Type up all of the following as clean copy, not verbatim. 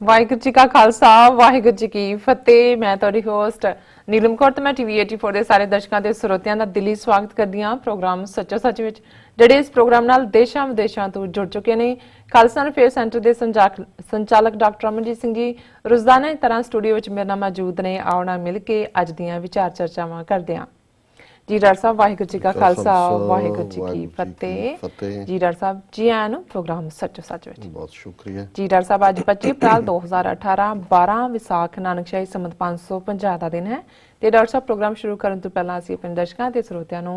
ਵਾਹਿਗੁਰੂ ਜੀ ਕਾ ਖਾਲਸਾ ਵਾਹਿਗੁਰੂ ਜੀ ਕੀ ਫਤਿਹ। ਮੈਂ ਤੁਹਾਡੀ ਹੋਸਟ ਨੀਲਮ ਕੌਰ ਤੇ ਮੈਂ ਟੀਵੀ 84 ਦੇ ਸਾਰੇ ਦਰਸ਼ਕਾਂ ਤੇ ਸਰੋਤਿਆਂ ਦਾ ਦਿਲੀ ਸਵਾਗਤ ਕਰਦੀ ਹਾਂ ਪ੍ਰੋਗਰਾਮ ਸੱਚੋ ਸੱਚ ਵਿੱਚ, ਜਿਹੜੇ ਇਸ ਪ੍ਰੋਗਰਾਮ ਨਾਲ ਦੇਸ਼ਾਂ ਵਿਦੇਸ਼ਾਂ ਤੋਂ ਜੁੜ ਚੁੱਕੇ ਨੇ। ਖਾਲਸਾ ਅਫੇਅਰ ਸੈਂਟਰ ਦੇ ਸੰਚਾਲਕ ਡਾਕਟਰ ਅਮਨਜੀਤ ਸਿੰਘ ਜੀ ਰੋਜ਼ਾਨਾ ਦੀ ਤਰ੍ਹਾਂ ਸਟੂਡੀਓ ਵਿੱਚ ਮੇਰੇ ਨਾਲ ਮੌਜੂਦ ਨੇ। ਆਓ ਨਾਲ ਮਿਲ ਕੇ ਅੱਜ ਦੀਆਂ ਵਿਚਾਰ ਚਰਚਾਵਾਂ ਕਰਦੇ ਹਾਂ। जी डॉक्टर साहब वाहिगुरू जी का खालसा वाहिगुरू जी की फतेह। जी डॉक्टर साहब जी आया नु प्रोग्राम सचो सच विच बहुत शुक्रिया जी। डॉक्टर साहब अज 25 अप्रैल 2018 12 विसाख नानकशाही संमत 550 का दिन है। तो डॉक्टर साहब प्रोग्राम शुरू करने तो पहला असीं अपने दर्शकों ते श्रोतियां नूं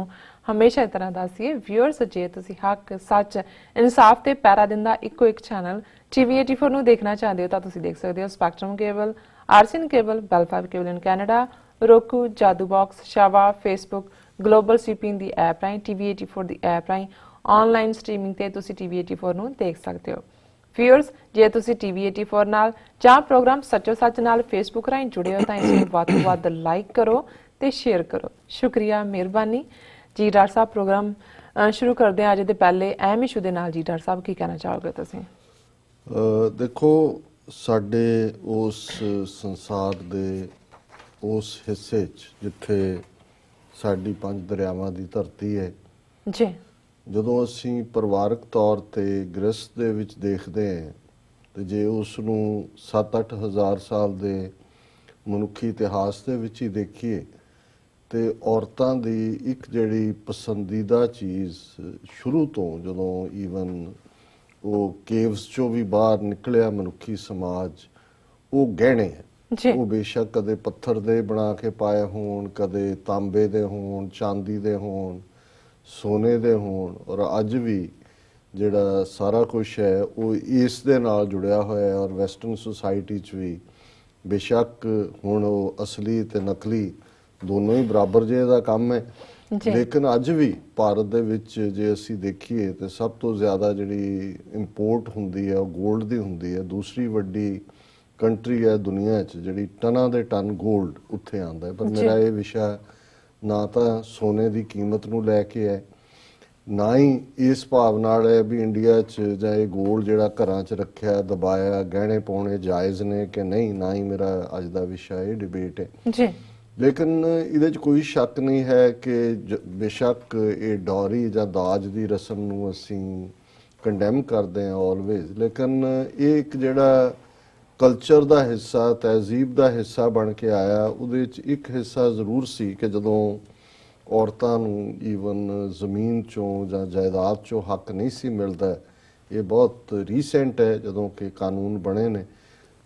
हमेशा इस तरह दसीए व्यूअर्स जे तुसीं हक सच इंसाफ ते पैरा दिंदा इक्को एक चैनल TV 84 नूं देखना चाहते हो तो तुसीं देख सकते हो Spectrum cable, RCN cable, Bell 5 cable in Canada, roku, Jadoo box, शावा, फेसबुक, ग्लोबल सीपीन दी ऐप राही, TV 84 दी ऐप राही ऑनलाइन स्ट्रीमिंग ते तुसी TV 84 नूं देख सकते हो। व्यूअर्स जे तुसी TV 84 नाल जां प्रोग्राम सचो सच नाल फेसबुक राही जुड़े हो तां इस नूं वध तों वध लाइक करो ते शेयर करो। शुक्रिया, मेहरबानी जी। डॉक्टर साहब प्रोग्राम शुरू करदे हां। अज दे पहले अहम इशू दे नाल जी डॉक्टर साहब की कहना चाहोगे तुसी? देखो साडे उस संसार दे उस हिस्से जिथे साडी 5 दरियावां दी धरती है जी, ਜਦੋਂ ਅਸੀਂ ਪਰਿਵਾਰਕ ਤੌਰ ਤੇ ਗ੍ਰਸਥ ਦੇ ਵਿੱਚ ਦੇਖਦੇ ਹਾਂ ਤੇ ਜੇ ਉਸ ਨੂੰ 7-8 ਹਜ਼ਾਰ ਸਾਲ ਦੇ ਮਨੁੱਖੀ ਇਤਿਹਾਸ ਦੇ ਵਿੱਚ ਹੀ ਦੇਖੀਏ ਤੇ ਔਰਤਾਂ ਦੀ ਇੱਕ ਜਿਹੜੀ ਪਸੰਦੀਦਾ ਚੀਜ਼ ਸ਼ੁਰੂ ਤੋਂ ਜਦੋਂ ਈਵਨ ਉਹ ਕੇਵਸ ਚੋਂ ਵੀ ਬਾਹਰ ਨਿਕਲਿਆ ਮਨੁੱਖੀ ਸਮਾਜ, ਉਹ ਗਹਿਣੇ ਹੈ। ਉਹ ਬੇਸ਼ੱਕ ਕਦੇ ਪੱਥਰ ਦੇ ਬਣਾ ਕੇ ਪਾਏ ਹੋਣ, ਕਦੇ ਤਾਂਬੇ ਦੇ ਹੋਣ, ਚਾਂਦੀ ਦੇ ਹੋਣ, ਸੋਨੇ ਦੇ ਹੋਣ, ਔਰ ਅੱਜ ਵੀ ਜਿਹੜਾ ਸਾਰਾ ਕੁਝ ਹੈ ਉਹ ਇਸ ਦੇ ਨਾਲ ਜੁੜਿਆ ਹੋਇਆ ਹੈ। ਔਰ ਵੈਸਟਰਨ ਸੁਸਾਇਟੀ 'ਚ ਵੀ ਬੇਸ਼ੱਕ ਹੁਣ ਉਹ ਅਸਲੀ ਤੇ ਨਕਲੀ ਦੋਨੋਂ ਹੀ ਬਰਾਬਰ ਜਿਹੇ ਦਾ ਕੰਮ ਹੈ, ਲੇਕਿਨ ਅੱਜ ਵੀ ਭਾਰਤ ਦੇ ਵਿੱਚ ਜੇ ਅਸੀਂ ਦੇਖੀਏ ਤਾਂ ਸਭ ਤੋਂ ਜ਼ਿਆਦਾ ਜਿਹੜੀ ਇੰਪੋਰਟ ਹੁੰਦੀ ਹੈ ਉਹ ਗੋਲਡ ਦੀ ਹੁੰਦੀ ਹੈ। ਦੂਸਰੀ ਵੱਡੀ ਕੰਟਰੀ ਹੈ ਦੁਨੀਆ 'ਚ ਜਿਹੜੀ ਟਨਾਂ ਦੇ ਟਨ ਗੋਲਡ ਉੱਥੇ ਆਉਂਦਾ ਹੈ। ਪਰ ਮੇਰਾ ਇਹ ਵਿਸ਼ਾ ਨਾ ਤਾਂ ਸੋਨੇ ਦੀ ਕੀਮਤ ਨੂੰ ਲੈ ਕੇ ਹੈ, ਨਾ ਹੀ ਇਸ ਭਾਵ ਨਾਲ ਹੈ ਵੀ ਇੰਡੀਆ 'ਚ ਜਾਂ ਇਹ ਗੋਲਡ ਜਿਹੜਾ ਘਰਾਂ 'ਚ ਰੱਖਿਆ ਦਬਾਇਆ ਗਹਿਣੇ ਪਾਉਣੇ ਜਾਇਜ਼ ਨੇ ਕਿ ਨਹੀਂ, ਨਾ ਹੀ ਮੇਰਾ ਅੱਜ ਦਾ ਵਿਸ਼ਾ ਇਹ ਡਿਬੇਟ ਹੈ ਜੀ। ਲੇਕਿਨ ਇਹਦੇ 'ਚ ਕੋਈ ਸ਼ੱਕ ਨਹੀਂ ਹੈ ਕਿ ਬੇਸ਼ੱਕ ਇਹ ਡੌਰੀ ਜਾਂ ਦਾਜ ਦੀ ਰਸਮ ਨੂੰ ਅਸੀਂ ਕੰਡੈਮ ਕਰਦੇ ਹਾਂ ਆਲਵੇਜ਼, ਲੇਕਿਨ ਇਹ ਇੱਕ ਜਿਹੜਾ ਕਲਚਰ ਦਾ ਹਿੱਸਾ, ਤਹਿਜ਼ੀਬ ਦਾ ਹਿੱਸਾ ਬਣ ਕੇ ਆਇਆ। ਉਹਦੇ 'ਚ ਇੱਕ ਹਿੱਸਾ ਜ਼ਰੂਰ ਸੀ ਕਿ ਜਦੋਂ ਔਰਤਾਂ ਨੂੰ ਈਵਨ ਜ਼ਮੀਨ 'ਚੋਂ ਜਾਂ ਜਾਇਦਾਦ 'ਚੋਂ ਹੱਕ ਨਹੀਂ ਸੀ ਮਿਲਦਾ। ਇਹ ਬਹੁਤ ਰੀਸੈਂਟ ਹੈ ਜਦੋਂ ਕਿ ਕਾਨੂੰਨ ਬਣੇ ਨੇ।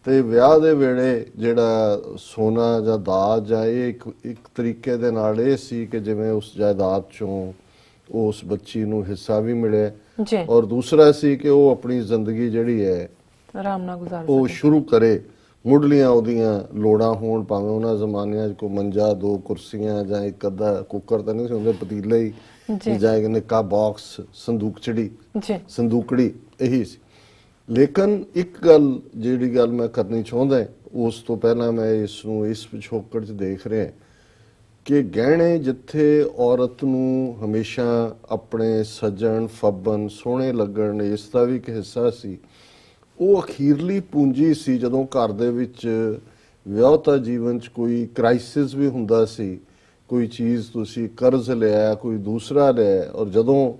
ਤੇ ਵਿਆਹ ਦੇ ਵੇਲੇ ਜਿਹੜਾ ਸੋਨਾ ਜਾਂ ਦਾਜ ਜਾਂ ਇਹ ਇੱਕ ਤਰੀਕੇ ਦੇ ਨਾਲ ਇਹ ਸੀ ਕਿ ਜਿਵੇਂ ਉਸ ਜਾਇਦਾਦ 'ਚੋਂ ਉਸ ਬੱਚੀ ਨੂੰ ਹਿੱਸਾ ਵੀ ਮਿਲੇ, ਔਰ ਦੂਸਰਾ ਸੀ ਕਿ ਉਹ ਆਪਣੀ ਜ਼ਿੰਦਗੀ ਜਿਹੜੀ ਹੈ ਆਰਾਮ ਨਾਲ ਗੁਜ਼ਾਰ ਉਹ ਸ਼ੁਰੂ ਕਰੇ। ਮੁੱਢਲੀਆਂ ਉਹਦੀਆਂ ਲੋੜਾਂ ਹੋਣ, ਭਾਵੇਂ ਉਹਨਾਂ ਜ਼ਮਾਨਿਆਂ 'ਚ ਕੋਈ ਮੰਜਾ, 2 ਕੁਰਸੀਆਂ ਜਾਂ ਇੱਕ ਅੱਧਾ ਕੁੱਕਰ ਤਾਂ ਨਹੀਂ ਸੀ ਹੁੰਦੇ, ਪਤੀਲੇ ਹੀ ਜਾਂ ਇੱਕ ਨਿੱਕਾ ਬਾਕਸ, ਸੰਦੂਕੜੀ ਇਹੀ ਸੀ। ਲੇਕਿਨ ਇੱਕ ਗੱਲ ਜਿਹੜੀ ਗੱਲ ਮੈਂ ਕਰਨੀ ਚਾਹੁੰਦਾ, ਉਸ ਤੋਂ ਪਹਿਲਾਂ ਮੈਂ ਇਸ ਨੂੰ ਇਸ ਪਿਛੋਕੜ 'ਚ ਦੇਖ ਰਿਹਾ ਕਿ ਗਹਿਣੇ ਜਿੱਥੇ ਔਰਤ ਨੂੰ ਹਮੇਸ਼ਾ ਆਪਣੇ ਸੱਜਣ ਫੱਬਨ ਸੋਹਣੇ ਲੱਗਣ ਇਸ ਦਾ ਵੀ ਇੱਕ ਹਿੱਸਾ ਸੀ, ਉਹ ਅਖੀਰਲੀ ਪੂੰਜੀ ਸੀ। ਜਦੋਂ ਘਰ ਦੇ ਵਿੱਚ ਵਿਆਹਤਾ ਜੀਵਨ 'ਚ ਕੋਈ ਕ੍ਰਾਈਸਿਸ ਵੀ ਹੁੰਦਾ ਸੀ, ਕੋਈ ਚੀਜ਼ ਤੁਸੀਂ ਕਰਜ਼ ਲਿਆ, ਕੋਈ ਦੂਸਰਾ ਲਿਆ, ਔਰ ਜਦੋਂ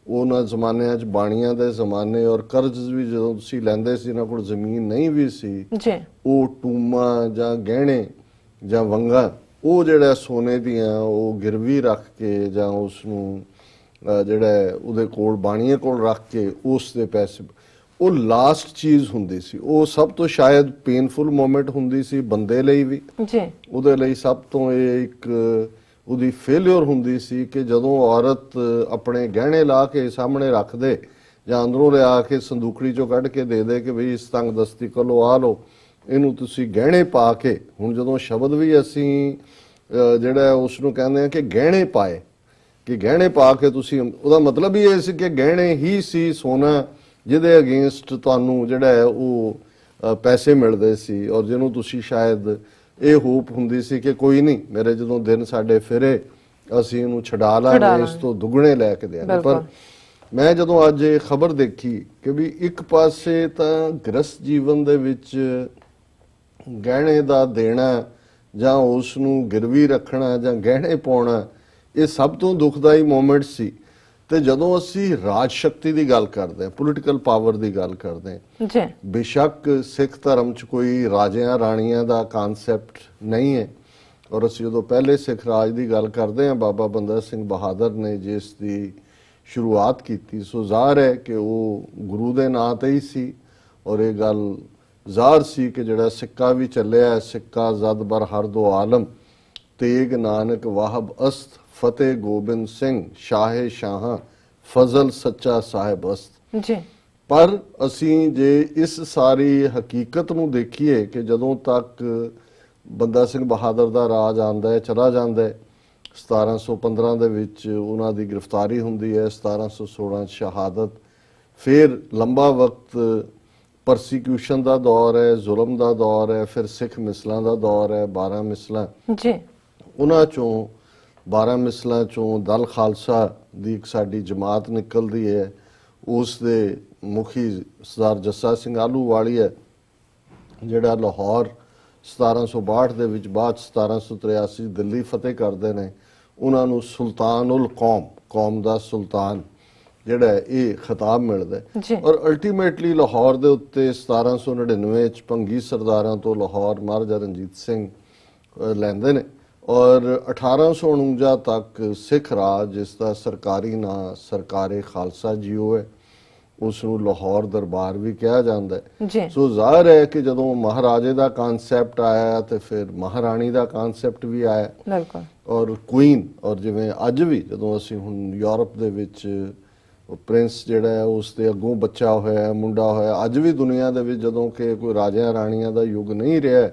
ਉਹਨਾਂ ਜ਼ਮਾਨਿਆਂ 'ਚ ਬਾਣੀਆਂ ਦੇ ਜ਼ਮਾਨੇ ਔਰ ਕਰਜ਼ ਵੀ ਜਦੋਂ ਤੁਸੀਂ ਲੈਂਦੇ ਸੀ, ਇਹਨਾਂ ਕੋਲ ਜ਼ਮੀਨ ਨਹੀਂ ਵੀ ਸੀ, ਉਹ ਟੂਮਾਂ ਜਾਂ ਗਹਿਣੇ ਜਾਂ ਵੰਗਾਂ ਉਹ ਜਿਹੜਾ ਸੋਨੇ ਦੀਆਂ ਉਹ ਗਿਰਵੀ ਰੱਖ ਕੇ ਜਾਂ ਉਸ ਨੂੰ ਜਿਹੜਾ ਉਹਦੇ ਕੋਲ ਬਾਣੀਏ ਕੋਲ ਰੱਖ ਕੇ ਉਸ ਦੇ ਪੈਸੇ, ਉਹ ਲਾਸਟ ਚੀਜ਼ ਹੁੰਦੀ ਸੀ। ਉਹ ਸਭ ਤੋਂ ਸ਼ਾਇਦ ਪੇਨਫੁਲ ਮੋਮੈਂਟ ਹੁੰਦੀ ਸੀ ਬੰਦੇ ਲਈ ਵੀ, ਉਹਦੇ ਲਈ ਸਭ ਤੋਂ ਇਹ ਇੱਕ ਉਹਦੀ ਫੇਲਿਅਰ ਹੁੰਦੀ ਸੀ ਕਿ ਜਦੋਂ ਔਰਤ ਆਪਣੇ ਗਹਿਣੇ ਲਾ ਕੇ ਸਾਹਮਣੇ ਰੱਖ ਦੇ ਜਾਂ ਅੰਦਰੋਂ ਲਿਆ ਕੇ ਸੰਦੂਕੜੀ 'ਚੋਂ ਕੱਢ ਕੇ ਦੇ ਦੇ ਕਿ ਬਈ ਇਸ ਤੰਗ ਦਸਤੀ ਕੋਲੋਂ ਆ ਲਓ, ਇਹਨੂੰ ਤੁਸੀਂ ਗਹਿਣੇ ਪਾ ਕੇ। ਹੁਣ ਜਦੋਂ ਸ਼ਬਦ ਵੀ ਅਸੀਂ ਜਿਹੜਾ ਉਸ ਨੂੰ ਕਹਿੰਦੇ ਹਾਂ ਕਿ ਗਹਿਣੇ ਪਾਏ, ਕਿ ਗਹਿਣੇ ਪਾ ਕੇ ਤੁਸੀਂ, ਉਹਦਾ ਮਤਲਬ ਹੀ ਇਹ ਸੀ ਕਿ ਗਹਿਣੇ ਹੀ ਸੀ ਸੋਨਾ ਜਿਹਦੇ ਅਗੇਂਸਟ ਤੁਹਾਨੂੰ ਜਿਹੜਾ ਹੈ ਉਹ ਪੈਸੇ ਮਿਲਦੇ ਸੀ, ਔਰ ਜਿਹਨੂੰ ਤੁਸੀਂ ਸ਼ਾਇਦ ਇਹ ਹੋਪ ਹੁੰਦੀ ਸੀ ਕਿ ਕੋਈ ਨਹੀਂ, ਮੇਰੇ ਜਦੋਂ ਦਿਨ ਸਾਡੇ ਫਿਰੇ ਅਸੀਂ ਇਹਨੂੰ ਛਡਾ ਲਾਂਗੇ, ਇਸ ਤੋਂ ਦੁੱਗਣੇ ਲੈ ਕੇ ਦੇਾਂਗੇ। ਪਰ ਮੈਂ ਜਦੋਂ ਅੱਜ ਇਹ ਖਬਰ ਦੇਖੀ ਕਿ ਵੀ ਇੱਕ ਪਾਸੇ ਤਾਂ ਗ੍ਰਸਤ ਜੀਵਨ ਦੇ ਵਿੱਚ ਗਹਿਣੇ ਦਾ ਦੇਣਾ ਜਾਂ ਉਸ ਨੂੰ ਗਿਰਵੀ ਰੱਖਣਾ ਜਾਂ ਗਹਿਣੇ ਪਾਉਣਾ, ਇਹ ਸਭ ਤੋਂ ਦੁਖਦਾਈ ਮੂਮੈਂਟ ਸੀ। ਤੇ ਜਦੋਂ ਅਸੀਂ ਰਾਜ ਸ਼ਕਤੀ ਦੀ ਗੱਲ ਕਰਦੇ ਹਾਂ, ਪੋਲੀਟੀਕਲ ਪਾਵਰ ਦੀ ਗੱਲ ਕਰਦੇ ਹਾਂ, ਜੀ ਬੇਸ਼ੱਕ ਸਿੱਖ ਧਰਮ 'ਚ ਕੋਈ ਰਾਜਿਆਂ ਰਾਣੀਆਂ ਦਾ ਕਨਸੈਪਟ ਨਹੀਂ ਹੈ, ਔਰ ਅਸੀਂ ਜਦੋਂ ਪਹਿਲੇ ਸਿੱਖ ਰਾਜ ਦੀ ਗੱਲ ਕਰਦੇ ਹਾਂ, ਬਾਬਾ ਬੰਦਾ ਸਿੰਘ ਬਹਾਦਰ ਨੇ ਜਿਸ ਦੀ ਸ਼ੁਰੂਆਤ ਕੀਤੀ, ਸੋ ਜ਼ਾਹਰ ਹੈ ਕਿ ਉਹ ਗੁਰੂ ਦੇ ਨਾਂ ਤੇ ਹੀ ਸੀ। ਔਰ ਇਹ ਗੱਲ ਜ਼ਾਹਰ ਸੀ ਕਿ ਜਿਹੜਾ ਸਿੱਕਾ ਵੀ ਚੱਲਿਆ, ਸਿੱਕਾ ਜ਼ਦ ਬਰ ਹਰ ਦੋ ਆਲਮ, ਤੇਗ ਨਾਨਕ ਵਾਹਬ ਅਸਤ, ਫਤਿਹ ਗੋਬਿੰਦ ਸਿੰਘ ਸ਼ਾਹੇ ਸ਼ਾਹਾਂ, ਫਜ਼ਲ ਸੱਚਾ ਸਾਹਿਬ ਅਸਤ। ਜੀ ਪਰ ਅਸੀਂ ਜੇ ਇਸ ਸਾਰੀ ਹਕੀਕਤ ਨੂੰ ਦੇਖੀਏ ਕਿ ਜਦੋਂ ਤੱਕ ਬੰਦਾ ਸਿੰਘ ਬਹਾਦਰ ਦਾ ਰਾਜ ਆਉਂਦਾ ਹੈ, ਚਲਾ ਜਾਂਦਾ ਹੈ, 1715 ਦੇ ਵਿੱਚ ਉਹਨਾਂ ਦੀ ਗ੍ਰਿਫਤਾਰੀ ਹੁੰਦੀ ਹੈ, 1716 ਸ਼ਹਾਦਤ, ਫਿਰ ਲੰਬਾ ਵਕਤ ਪਰਸੀਕਿਊਸ਼ਨ ਦਾ ਦੌਰ ਹੈ, ਜ਼ੁਲਮ ਦਾ ਦੌਰ ਹੈ, ਫਿਰ ਸਿੱਖ ਮਿਸਲਾਂ ਦਾ ਦੌਰ ਹੈ, 12 ਮਿਸਲਾਂ। ਜੀ ਉਹਨਾਂ ਚੋਂ 12 ਮਿਸਲਾਂ ਚੋਂ ਦਲ ਖਾਲਸਾ ਦੀ ਇੱਕ ਸਾਡੀ ਜਮਾਤ ਨਿਕਲਦੀ ਹੈ, ਉਸ ਦੇ ਮੁਖੀ ਸਰਦਾਰ ਜੱਸਾ ਸਿੰਘ ਆਹਲੂਵਾਲੀਆ, ਜਿਹੜਾ ਲਾਹੌਰ 1762 ਦੇ ਵਿੱਚ ਬਾਅਦ 1783 ਦਿੱਲੀ ਫਤਿਹ ਕਰਦੇ ਨੇ। ਉਹਨਾਂ ਨੂੰ ਸੁਲਤਾਨ ਉਲ ਕੌਮ, ਕੌਮ ਦਾ ਸੁਲਤਾਨ ਜਿਹੜਾ ਇਹ ਖਿਤਾਬ ਮਿਲਦਾ ਹੈ। ਔਰ ਅਲਟੀਮੇਟਲੀ ਲਾਹੌਰ ਦੇ ਉੱਤੇ 1799 ਚ ਭੰਗੀ ਸਰਦਾਰਾਂ ਤੋਂ ਲਾਹੌਰ ਮਹਾਰਾਜਾ ਰਣਜੀਤ ਸਿੰਘ ਲੈਂਦੇ ਨੇ, ਔਰ 1849 ਤੱਕ ਸਿੱਖ ਰਾਜ, ਜਿਸ ਦਾ ਸਰਕਾਰੀ ਨਾਂ ਸਰਕਾਰੇ ਖਾਲਸਾ ਜੀਓ ਹੈ, ਉਸ ਨੂੰ ਲਾਹੌਰ ਦਰਬਾਰ ਵੀ ਕਿਹਾ ਜਾਂਦਾ ਹੈ। ਸੋ ਜ਼ਾਹਰ ਹੈ ਕਿ ਜਦੋਂ ਮਹਾਰਾਜੇ ਦਾ ਕਨਸੈਪਟ ਆਇਆ ਤੇ ਫਿਰ ਮਹਾਰਾਣੀ ਦਾ ਕਨਸੈਪਟ ਵੀ ਆਇਆ, ਬਿਲਕੁਲ, ਔਰ ਕੁਈਨ। ਔਰ ਜਿਵੇਂ ਅੱਜ ਵੀ ਜਦੋਂ ਅਸੀਂ ਹੁਣ ਯੂਰਪ ਦੇ ਵਿੱਚ ਪ੍ਰਿੰਸ ਜਿਹੜਾ ਹੈ ਉਸ ਦੇ ਅੱਗੋਂ ਬੱਚਾ ਹੋਇਆ, ਮੁੰਡਾ ਹੋਇਆ, ਅੱਜ ਵੀ ਦੁਨੀਆ ਦੇ ਵਿੱਚ ਜਦੋਂ ਕਿ ਕੋਈ ਰਾਜਿਆਂ ਰਾਣੀਆਂ ਦਾ ਯੁੱਗ ਨਹੀਂ ਰਿਹਾ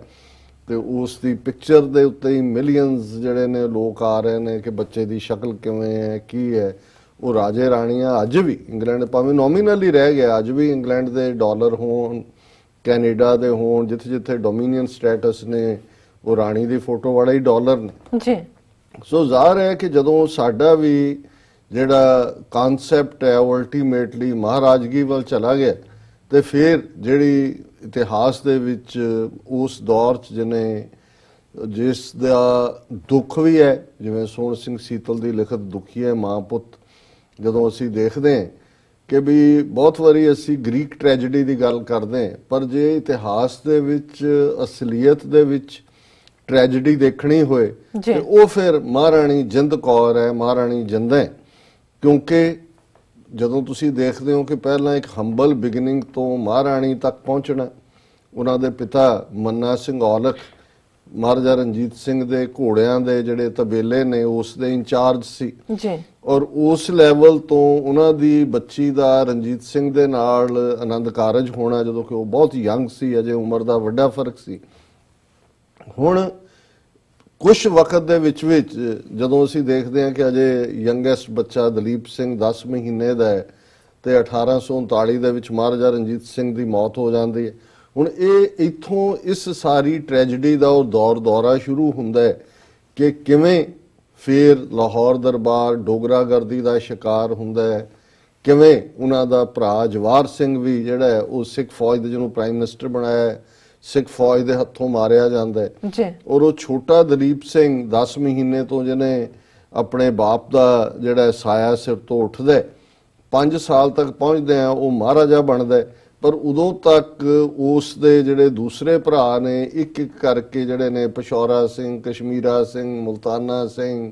ਤੇ ਉਸ ਦੀ ਪਿਕਚਰ ਦੇ ਉੱਤੇ ਹੀ ਮਿਲੀਅਨਸ ਜਿਹੜੇ ਨੇ ਲੋਕ ਆ ਰਹੇ ਨੇ ਕਿ ਬੱਚੇ ਦੀ ਸ਼ਕਲ ਕਿਵੇਂ ਹੈ, ਕੀ ਹੈ। ਉਹ ਰਾਜੇ ਰਾਣੀਆਂ ਅੱਜ ਵੀ ਇੰਗਲੈਂਡ ਭਾਵੇਂ ਨੋਮੀਨਲੀ ਰਹਿ ਗਿਆ, ਅੱਜ ਵੀ ਇੰਗਲੈਂਡ ਦੇ ਡਾਲਰ ਹੋਣ, ਕੈਨੇਡਾ ਦੇ ਹੋਣ, ਜਿੱਥੇ ਜਿੱਥੇ ਡੋਮੀਨੀਅਨ ਸਟੇਟਸ ਨੇ, ਉਹ ਰਾਣੀ ਦੀ ਫੋਟੋ ਵਾਲਾ ਹੀ ਡਾਲਰ ਨੇ। ਜੀ ਸੋ ਜ਼ਾਹਰ ਹੈ ਕਿ ਜਦੋਂ ਸਾਡਾ ਵੀ ਜਿਹੜਾ ਕਨਸੈਪਟ ਹੈ ਉਹ ਅਲਟੀਮੇਟਲੀ ਮਹਾਰਾਜਗੀ ਵੱਲ ਚਲਾ ਗਿਆ, ਤੇ ਫਿਰ ਜਿਹੜੀ ਇਤਿਹਾਸ ਦੇ ਵਿੱਚ ਉਸ ਦੌਰ 'ਚ ਜਿਹਨੇ ਜਿਸ ਦਾ ਦੁੱਖ ਵੀ ਹੈ, ਜਿਵੇਂ ਸੋਹਣ ਸਿੰਘ ਸੀਤਲ ਦੀ ਲਿਖਤ ਦੁਖੀ ਹੈ ਮਾਂ ਪੁੱਤ, ਜਦੋਂ ਅਸੀਂ ਦੇਖਦੇ ਹਾਂ ਕਿ ਵੀ ਬਹੁਤ ਵਾਰੀ ਅਸੀਂ ਗ੍ਰੀਕ ਟ੍ਰੈਜੇਡੀ ਦੀ ਗੱਲ ਕਰਦੇ ਹਾਂ, ਪਰ ਜੇ ਇਤਿਹਾਸ ਦੇ ਵਿੱਚ ਅਸਲੀਅਤ ਦੇ ਵਿੱਚ ਟ੍ਰੈਜੇਡੀ ਦੇਖਣੀ ਹੋਏ ਤੇ ਉਹ ਫਿਰ ਮਹਾਰਾਣੀ ਜਿੰਦ ਕੌਰ ਹੈ, ਮਹਾਰਾਣੀ ਜਿੰਦ ਹੈ। ਕਿਉਂਕਿ ਜਦੋਂ ਤੁਸੀਂ ਦੇਖਦੇ ਹੋ ਕਿ ਪਹਿਲਾਂ ਇੱਕ ਹੰਬਲ ਬਿਗਨਿੰਗ ਤੋਂ ਮਹਾਰਾਣੀ ਤੱਕ ਪਹੁੰਚਣਾ, ਉਹਨਾਂ ਦੇ ਪਿਤਾ ਮੰਨਾ ਸਿੰਘ ਔਲਖ ਮਹਾਰਾਜਾ ਰਣਜੀਤ ਸਿੰਘ ਦੇ ਘੋੜਿਆਂ ਦੇ ਜਿਹੜੇ ਤਬੇਲੇ ਨੇ ਉਸ ਦੇ ਇੰਚਾਰਜ ਸੀ ਜੀ, ਔਰ ਉਸ ਲੈਵਲ ਤੋਂ ਉਹਨਾਂ ਦੀ ਬੱਚੀ ਦਾ ਰਣਜੀਤ ਸਿੰਘ ਦੇ ਨਾਲ ਆਨੰਦ ਕਾਰਜ ਹੋਣਾ, ਜਦੋਂ ਕਿ ਉਹ ਬਹੁਤ ਯੰਗ ਸੀ, ਅਜੇ ਉਮਰ ਦਾ ਵੱਡਾ ਫਰਕ ਸੀ। ਹੁਣ ਕੁਝ ਵਕਤ ਦੇ ਵਿੱਚ ਜਦੋਂ ਅਸੀਂ ਦੇਖਦੇ ਹਾਂ ਕਿ ਅਜੇ ਯੰਗੈਸਟ ਬੱਚਾ ਦਲੀਪ ਸਿੰਘ 10 ਮਹੀਨੇ ਦਾ ਹੈ ਤੇ 1839 ਦੇ ਵਿੱਚ ਮਹਾਰਾਜਾ ਰਣਜੀਤ ਸਿੰਘ ਦੀ ਮੌਤ ਹੋ ਜਾਂਦੀ ਹੈ। ਹੁਣ ਇਹ ਇੱਥੋਂ ਇਸ ਸਾਰੀ ਟ੍ਰੈਜੇਡੀ ਦਾ ਉਹ ਦੌਰਾ ਸ਼ੁਰੂ ਹੁੰਦਾ ਹੈ ਕਿ ਕਿਵੇਂ ਫਿਰ ਲਾਹੌਰ ਦਰਬਾਰ ਡੋਗਰਾਗਰਦੀ ਦਾ ਸ਼ਿਕਾਰ ਹੁੰਦਾ ਹੈ, ਕਿਵੇਂ ਉਹਨਾਂ ਦਾ ਭਰਾ ਜਵਾਹਰ ਸਿੰਘ ਵੀ ਜਿਹੜਾ ਹੈ ਉਹ ਸਿੱਖ ਫੌਜ ਦੇ ਜਿਹਨੂੰ ਪ੍ਰਾਈਮ ਮਿਨਿਸਟਰ ਬਣਾਇਆ ਹੈ, ਸਿੱਖ ਫੌਜ ਦੇ ਹੱਥੋਂ ਮਾਰਿਆ ਜਾਂਦਾ ਹੈ। ਔਰ ਉਹ ਛੋਟਾ ਦਲੀਪ ਸਿੰਘ 10 ਮਹੀਨੇ ਤੋਂ ਜਿਹਨੇ ਆਪਣੇ ਬਾਪ ਦਾ ਜਿਹੜਾ ਸਾਇਆ ਸਿਰ ਤੋਂ ਉੱਠਦਾ, 5 ਸਾਲ ਤੱਕ ਪਹੁੰਚਦੇ ਆ ਉਹ ਮਹਾਰਾਜਾ ਬਣਦਾ। ਪਰ ਉਦੋਂ ਤੱਕ ਉਸ ਦੇ ਜਿਹੜੇ ਦੂਸਰੇ ਭਰਾ ਨੇ ਇੱਕ ਇੱਕ ਕਰਕੇ ਜਿਹੜੇ ਨੇ ਪਸ਼ੌਰਾ ਸਿੰਘ, ਕਸ਼ਮੀਰਾ ਸਿੰਘ, ਮੁਲਤਾਨਾ ਸਿੰਘ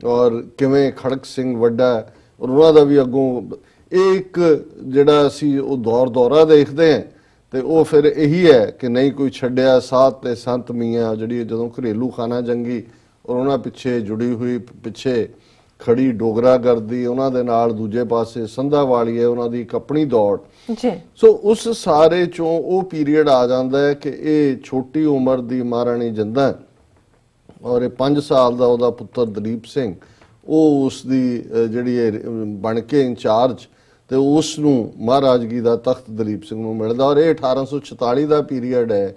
ਔਰ ਕਿਵੇਂ ਖੜਕ ਸਿੰਘ ਵੱਡਾ, ਔਰ ਉਹਨਾਂ ਦਾ ਵੀ ਅੱਗੋਂ ਇਹ ਇੱਕ ਜਿਹੜਾ ਅਸੀਂ ਉਹ ਦੌਰਾ ਦੇਖਦੇ ਹਾਂ ਤੇ ਉਹ ਫਿਰ ਇਹੀ ਹੈ ਕਿ ਨਹੀਂ ਕੋਈ ਛੱਡਿਆ ਸਾਥ ਤੇ ਸੰਤ ਮੀਆਂ, ਜਿਹੜੀ ਜਦੋਂ ਘਰੇਲੂ ਖਾਨਾ ਜੰਗੀ ਔਰ ਉਹਨਾਂ ਪਿੱਛੇ ਜੁੜੀ ਹੋਈ ਪਿੱਛੇ ਖੜੀ ਡੋਗਰਾਗਰਦੀ, ਉਹਨਾਂ ਦੇ ਨਾਲ ਦੂਜੇ ਪਾਸੇ ਸੰਧਾ ਵਾਲੀਏ, ਉਹਨਾਂ ਦੀ ਇੱਕ ਆਪਣੀ ਦੌੜ। ਸੋ ਉਸ ਸਾਰੇ ਚੋਂ ਉਹ ਪੀਰੀਅਡ ਆ ਜਾਂਦਾ ਹੈ ਕਿ ਇਹ ਛੋਟੀ ਉਮਰ ਦੀ ਮਹਾਰਾਣੀ ਜਿੰਦਾ ਔਰ ਇਹ 5 ਸਾਲ ਦਾ ਉਹਦਾ ਪੁੱਤਰ ਦਲੀਪ ਸਿੰਘ, ਉਹ ਉਸ ਦੀ ਜਿਹੜੀ ਬਣ ਕੇ ਇੰਚਾਰਜ ਤੇ ਉਸ ਨੂੰ ਮਹਾਰਾਜਗੀ ਦਾ ਤਖਤ ਦਲੀਪ ਸਿੰਘ ਨੂੰ ਮਿਲਦਾ। ਔਰ ਇਹ 1846 ਦਾ ਪੀਰੀਅਡ ਹੈ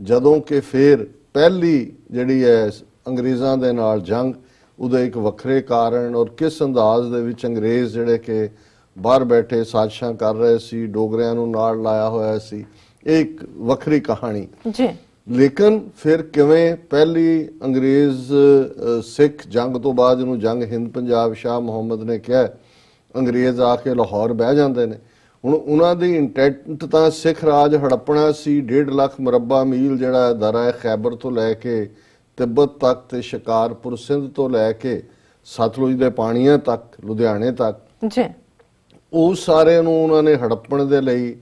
ਜਦੋਂ ਕਿ ਫਿਰ ਪਹਿਲੀ ਜਿਹੜੀ ਹੈ ਅੰਗਰੇਜ਼ਾਂ ਦੇ ਨਾਲ ਜੰਗ, ਉਹਦੇ ਇੱਕ ਵੱਖਰੇ ਕਾਰਨ ਔਰ ਕਿਸ ਅੰਦਾਜ਼ ਦੇ ਵਿੱਚ ਅੰਗਰੇਜ਼ ਜਿਹੜੇ ਕਿ ਬਾਹਰ ਬੈਠੇ ਸਾਜ਼ਿਸ਼ਾਂ ਕਰ ਰਹੇ ਸੀ, ਡੋਗਰਿਆਂ ਨੂੰ ਨਾਲ ਲਾਇਆ ਹੋਇਆ ਸੀ। ਇਹ ਇੱਕ ਵੱਖਰੀ ਕਹਾਣੀ ਜੀ। ਲੇਕਿਨ ਫਿਰ ਕਿਵੇਂ ਪਹਿਲੀ ਅੰਗਰੇਜ਼ ਸਿੱਖ ਜੰਗ ਤੋਂ ਬਾਅਦ ਇਹਨੂੰ ਜੰਗ ਹਿੰਦ ਪੰਜਾਬ ਸ਼ਾਹ ਮੁਹੰਮਦ ਨੇ ਕਿਹਾ, ਅੰਗਰੇਜ਼ ਆ ਕੇ ਲਾਹੌਰ ਬਹਿ ਜਾਂਦੇ ਨੇ। ਹੁਣ ਉਹਨਾਂ ਦੀ ਇੰਟੈਂਟ ਤਾਂ ਸਿੱਖ ਰਾਜ ਹੜੱਪਣਾ ਸੀ। 1.5 ਲੱਖ ਮੁਰੱਬਾ ਮੀਲ ਜਿਹੜਾ ਦਰਾ ਖੈਬਰ ਤੋਂ ਲੈ ਕੇ ਤਿੱਬਤ ਤੱਕ ਤੇ ਸ਼ਿਕਾਰਪੁਰ ਸਿੰਧ ਤੋਂ ਲੈ ਕੇ ਸਤਲੁਜ ਦੇ ਪਾਣੀਆਂ ਤੱਕ, ਲੁਧਿਆਣੇ ਤੱਕ, ਜੀ, ਉਹ ਸਾਰੇ ਨੂੰ ਉਹਨਾਂ ਨੇ ਹੜੱਪਣ ਦੇ ਲਈ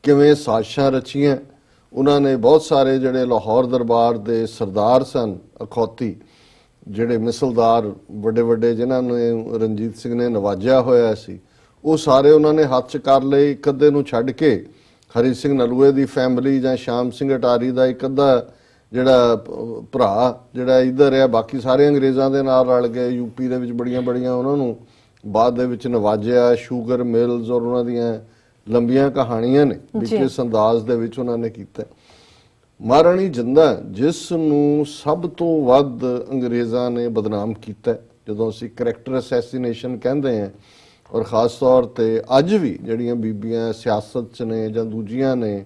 ਕਿਵੇਂ ਸਾਜ਼ਿਸ਼ਾਂ ਰਚੀਆਂ। ਉਹਨਾਂ ਨੇ ਬਹੁਤ ਸਾਰੇ ਜਿਹੜੇ ਲਾਹੌਰ ਦਰਬਾਰ ਦੇ ਸਰਦਾਰ ਸਨ, ਅਖੌਤੀ ਜਿਹੜੇ ਮਿਸਲਦਾਰ ਵੱਡੇ ਵੱਡੇ ਜਿਨ੍ਹਾਂ ਨੂੰ ਰਣਜੀਤ ਸਿੰਘ ਨੇ ਨਵਾਜਿਆ ਹੋਇਆ ਸੀ, ਉਹ ਸਾਰੇ ਉਹਨਾਂ ਨੇ ਹੱਥ 'ਚ ਕਰ ਲਏ। ਇੱਕ ਅੱਧੇ ਨੂੰ ਛੱਡ ਕੇ ਹਰੀ ਸਿੰਘ ਨਲੂਏ ਦੀ ਫੈਮਿਲੀ ਜਾਂ ਸ਼ਾਮ ਸਿੰਘ ਅਟਾਰੀ ਦਾ ਇੱਕ ਅੱਧਾ ਜਿਹੜਾ ਭਰਾ ਜਿਹੜਾ ਇੱਧਰ ਆ, ਬਾਕੀ ਸਾਰੇ ਅੰਗਰੇਜ਼ਾਂ ਦੇ ਨਾਲ ਰਲ ਗਏ। ਯੂਪੀ ਦੇ ਵਿੱਚ ਬੜੀਆਂ ਬੜੀਆਂ ਉਹਨਾਂ ਨੂੰ ਬਾਅਦ ਦੇ ਵਿੱਚ ਨਵਾਜਿਆ, ਸ਼ੂਗਰ ਮਿਲਜ਼, ਔਰ ਉਹਨਾਂ ਦੀਆਂ ਲੰਬੀਆਂ ਕਹਾਣੀਆਂ ਨੇ ਵੀ ਕਿਸ ਅੰਦਾਜ਼ ਦੇ ਵਿੱਚ ਉਹਨਾਂ ਨੇ ਕੀਤਾ। ਮਹਾਰਾਣੀ ਜਿੰਦਾ ਜਿਸ ਨੂੰ ਸਭ ਤੋਂ ਵੱਧ ਅੰਗਰੇਜ਼ਾਂ ਨੇ ਬਦਨਾਮ ਕੀਤਾ, ਜਦੋਂ ਅਸੀਂ ਕਰੈਕਟਰ ਅਸੈਸੀਨੇਸ਼ਨ ਕਹਿੰਦੇ ਹਾਂ, ਔਰ ਖਾਸ ਤੌਰ ਤੇ ਅੱਜ ਵੀ ਜਿਹੜੀਆਂ ਬੀਬੀਆਂ ਸਿਆਸਤ 'ਚ ਨੇ ਜਾਂ ਦੂਜੀਆਂ ਨੇ,